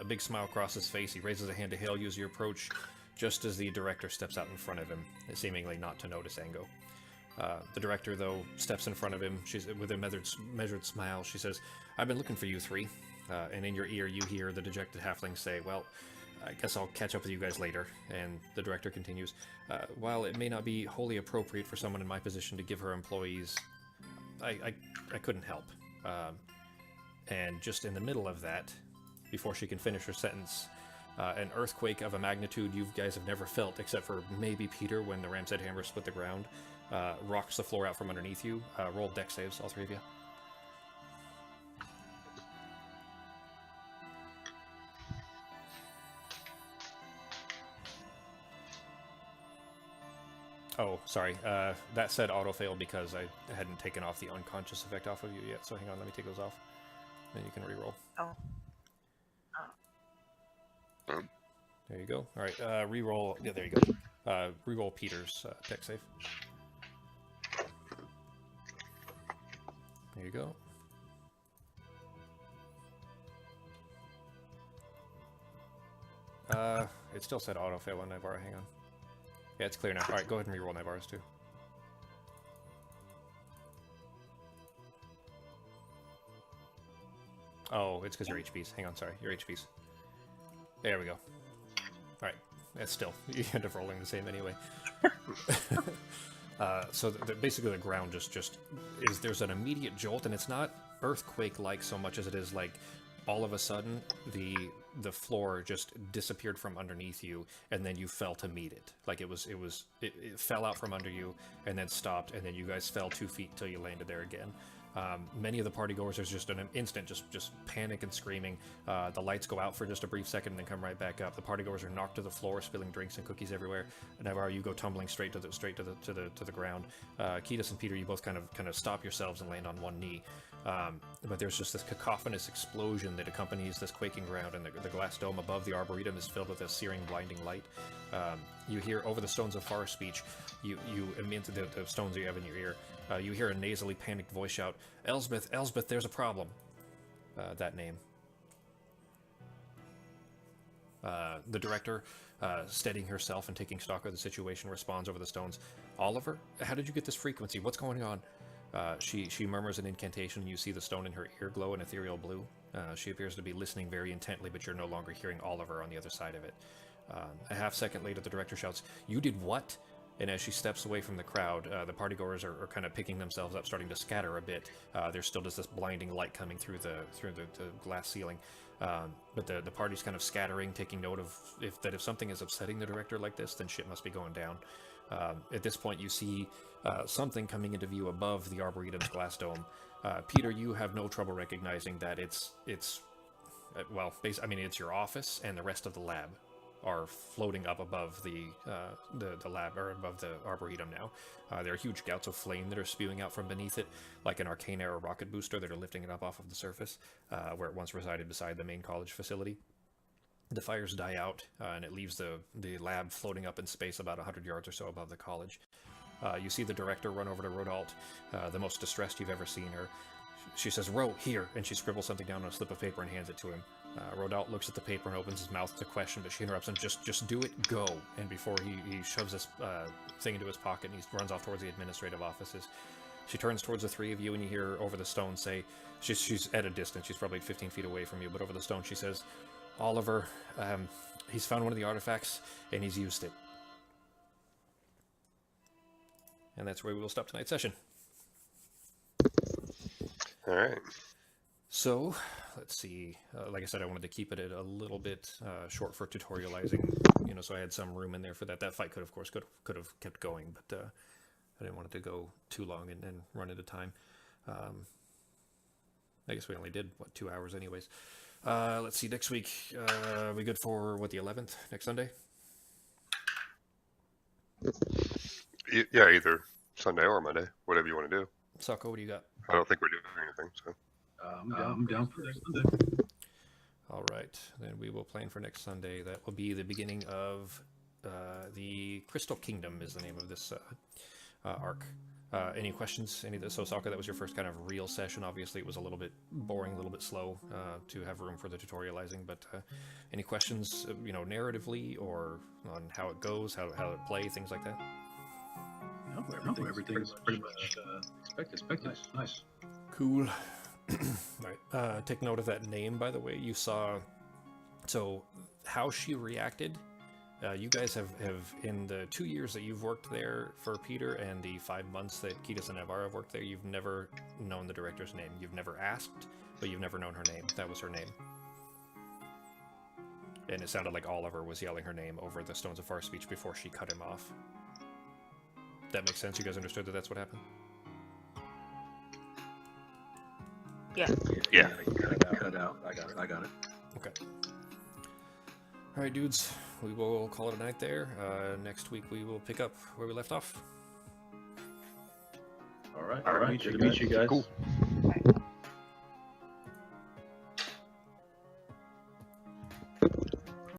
A big smile crosses his face. He raises a hand to hail you as you approach, just as the director steps out in front of him, seemingly not to notice Ango. The director, though, steps in front of him. She's with a measured smile. She says, I've been looking for you three. And in your ear, you hear the dejected halfling say, well, I guess I'll catch up with you guys later. And the director continues, while it may not be wholly appropriate for someone in my position to give her employees, I couldn't help. And just in the middle of that, before she can finish her sentence, an earthquake of a magnitude you guys have never felt, except for maybe Peter when the Ram's Head Hammer split the ground, rocks the floor out from underneath you. Roll dex saves, all three of you. Oh, sorry. That said auto-fail because I hadn't taken off the unconscious effect off of you yet, so hang on, let me take those off. Then you can re-roll. Oh. There you go. Alright, re-roll... Yeah, there you go. Re-roll Peter's dex save. There you go. It still said auto-fail on Navarra, hang on. Yeah, it's clear now. Alright, go ahead and re-roll Navarra's too. Oh, it's because your HPs. Hang on, sorry. Your HPs. There we go. Alright, that's still... You end up rolling the same anyway. So basically the ground just is... There's an immediate jolt, and it's not earthquake-like so much as it is like all of a sudden the floor just disappeared from underneath you, and then you fell to meet it. Like it fell out from under you, and then stopped, and then you guys fell 2 feet till you landed there again. Many of the partygoers, there's just an instant, just panic and screaming. The lights go out for just a brief second and then come right back up. The partygoers are knocked to the floor, spilling drinks and cookies everywhere. Navarro, you go tumbling straight to the ground. Ketis and Peter, you both kind of stop yourselves and land on one knee. But there's just this cacophonous explosion that accompanies this quaking ground, and the glass dome above the Arboretum is filled with a searing, blinding light. You hear over the stones of forest speech, you emit the stones that you have in your ear. You hear a nasally panicked voice shout, Elsbeth, there's a problem. That name. The director, steadying herself and taking stock of the situation, responds over the stones, Oliver, how did you get this frequency? What's going on? She murmurs an incantation, and you see the stone in her ear glow an ethereal blue. She appears to be listening very intently, but you're no longer hearing Oliver on the other side of it. A half second later, the director shouts, You did what? And as she steps away from the crowd, the partygoers are kind of picking themselves up, starting to scatter a bit. There's still just this blinding light coming through the glass ceiling. But the party's kind of scattering, taking note of if something is upsetting the director like this, then shit must be going down. At this point, you see something coming into view above the Arboretum's glass dome. Peter, you have no trouble recognizing that it's your office and the rest of the lab are floating up above the lab, or above the Arboretum now. There are huge gouts of flame that are spewing out from beneath it, like an arcane arrow rocket booster that are lifting it up off of the surface, where it once resided beside the main college facility. The fires die out, and it leaves the lab floating up in space about 100 yards or so above the college. You see the director run over to Rodalt, the most distressed you've ever seen her. She says, "Ro, here," and she scribbles something down on a slip of paper and hands it to him. Rodalt looks at the paper and opens his mouth to question, but she interrupts him. Just do it, go. And before he shoves this thing into his pocket, and he runs off towards the administrative offices. She turns towards the three of you, and you hear over the stone say, she's at a distance, she's probably 15 feet away from you, but over the stone she says, "Oliver, he's found one of the artifacts, and he's used it." And that's where we will stop tonight's session. All right. So, let's see. Like I said, I wanted to keep it at a little bit short for tutorializing, so I had some room in there for that. That fight could have kept going, but I didn't want it to go too long and run into time. I guess we only did, 2 hours anyways. Let's see, next week, we good for, the 11th, next Sunday? Yeah, either Sunday or Monday, whatever you want to do. Sako, what do you got? I don't think we're doing anything, so. I'm down for next Sunday. All right, then we will plan for next Sunday. That will be the beginning of the Crystal Kingdom is the name of this arc. Any questions? So Sako, that was your first kind of real session. Obviously, it was a little bit boring, a little bit slow to have room for the tutorializing, but any questions, narratively or on how it goes, how it play, things like that? No, everything's pretty much expected. Nice. Cool. Right. Take note of that name, by the way. You saw. So, how she reacted. You guys have in the 2 years that you've worked there for Peter and the 5 months that Kiedis and Navarra have worked there, you've never known the director's name. You've never asked, but you've never known her name. That was her name. And it sounded like Oliver was yelling her name over the Stones of Far speech before she cut him off. That makes sense? You guys understood that that's what happened? Yeah. Yeah. Cut out. I got it. Okay. All right, dudes. We will call it a night there. Next week we will pick up where we left off. All right. Good to meet you guys. Cool. All right.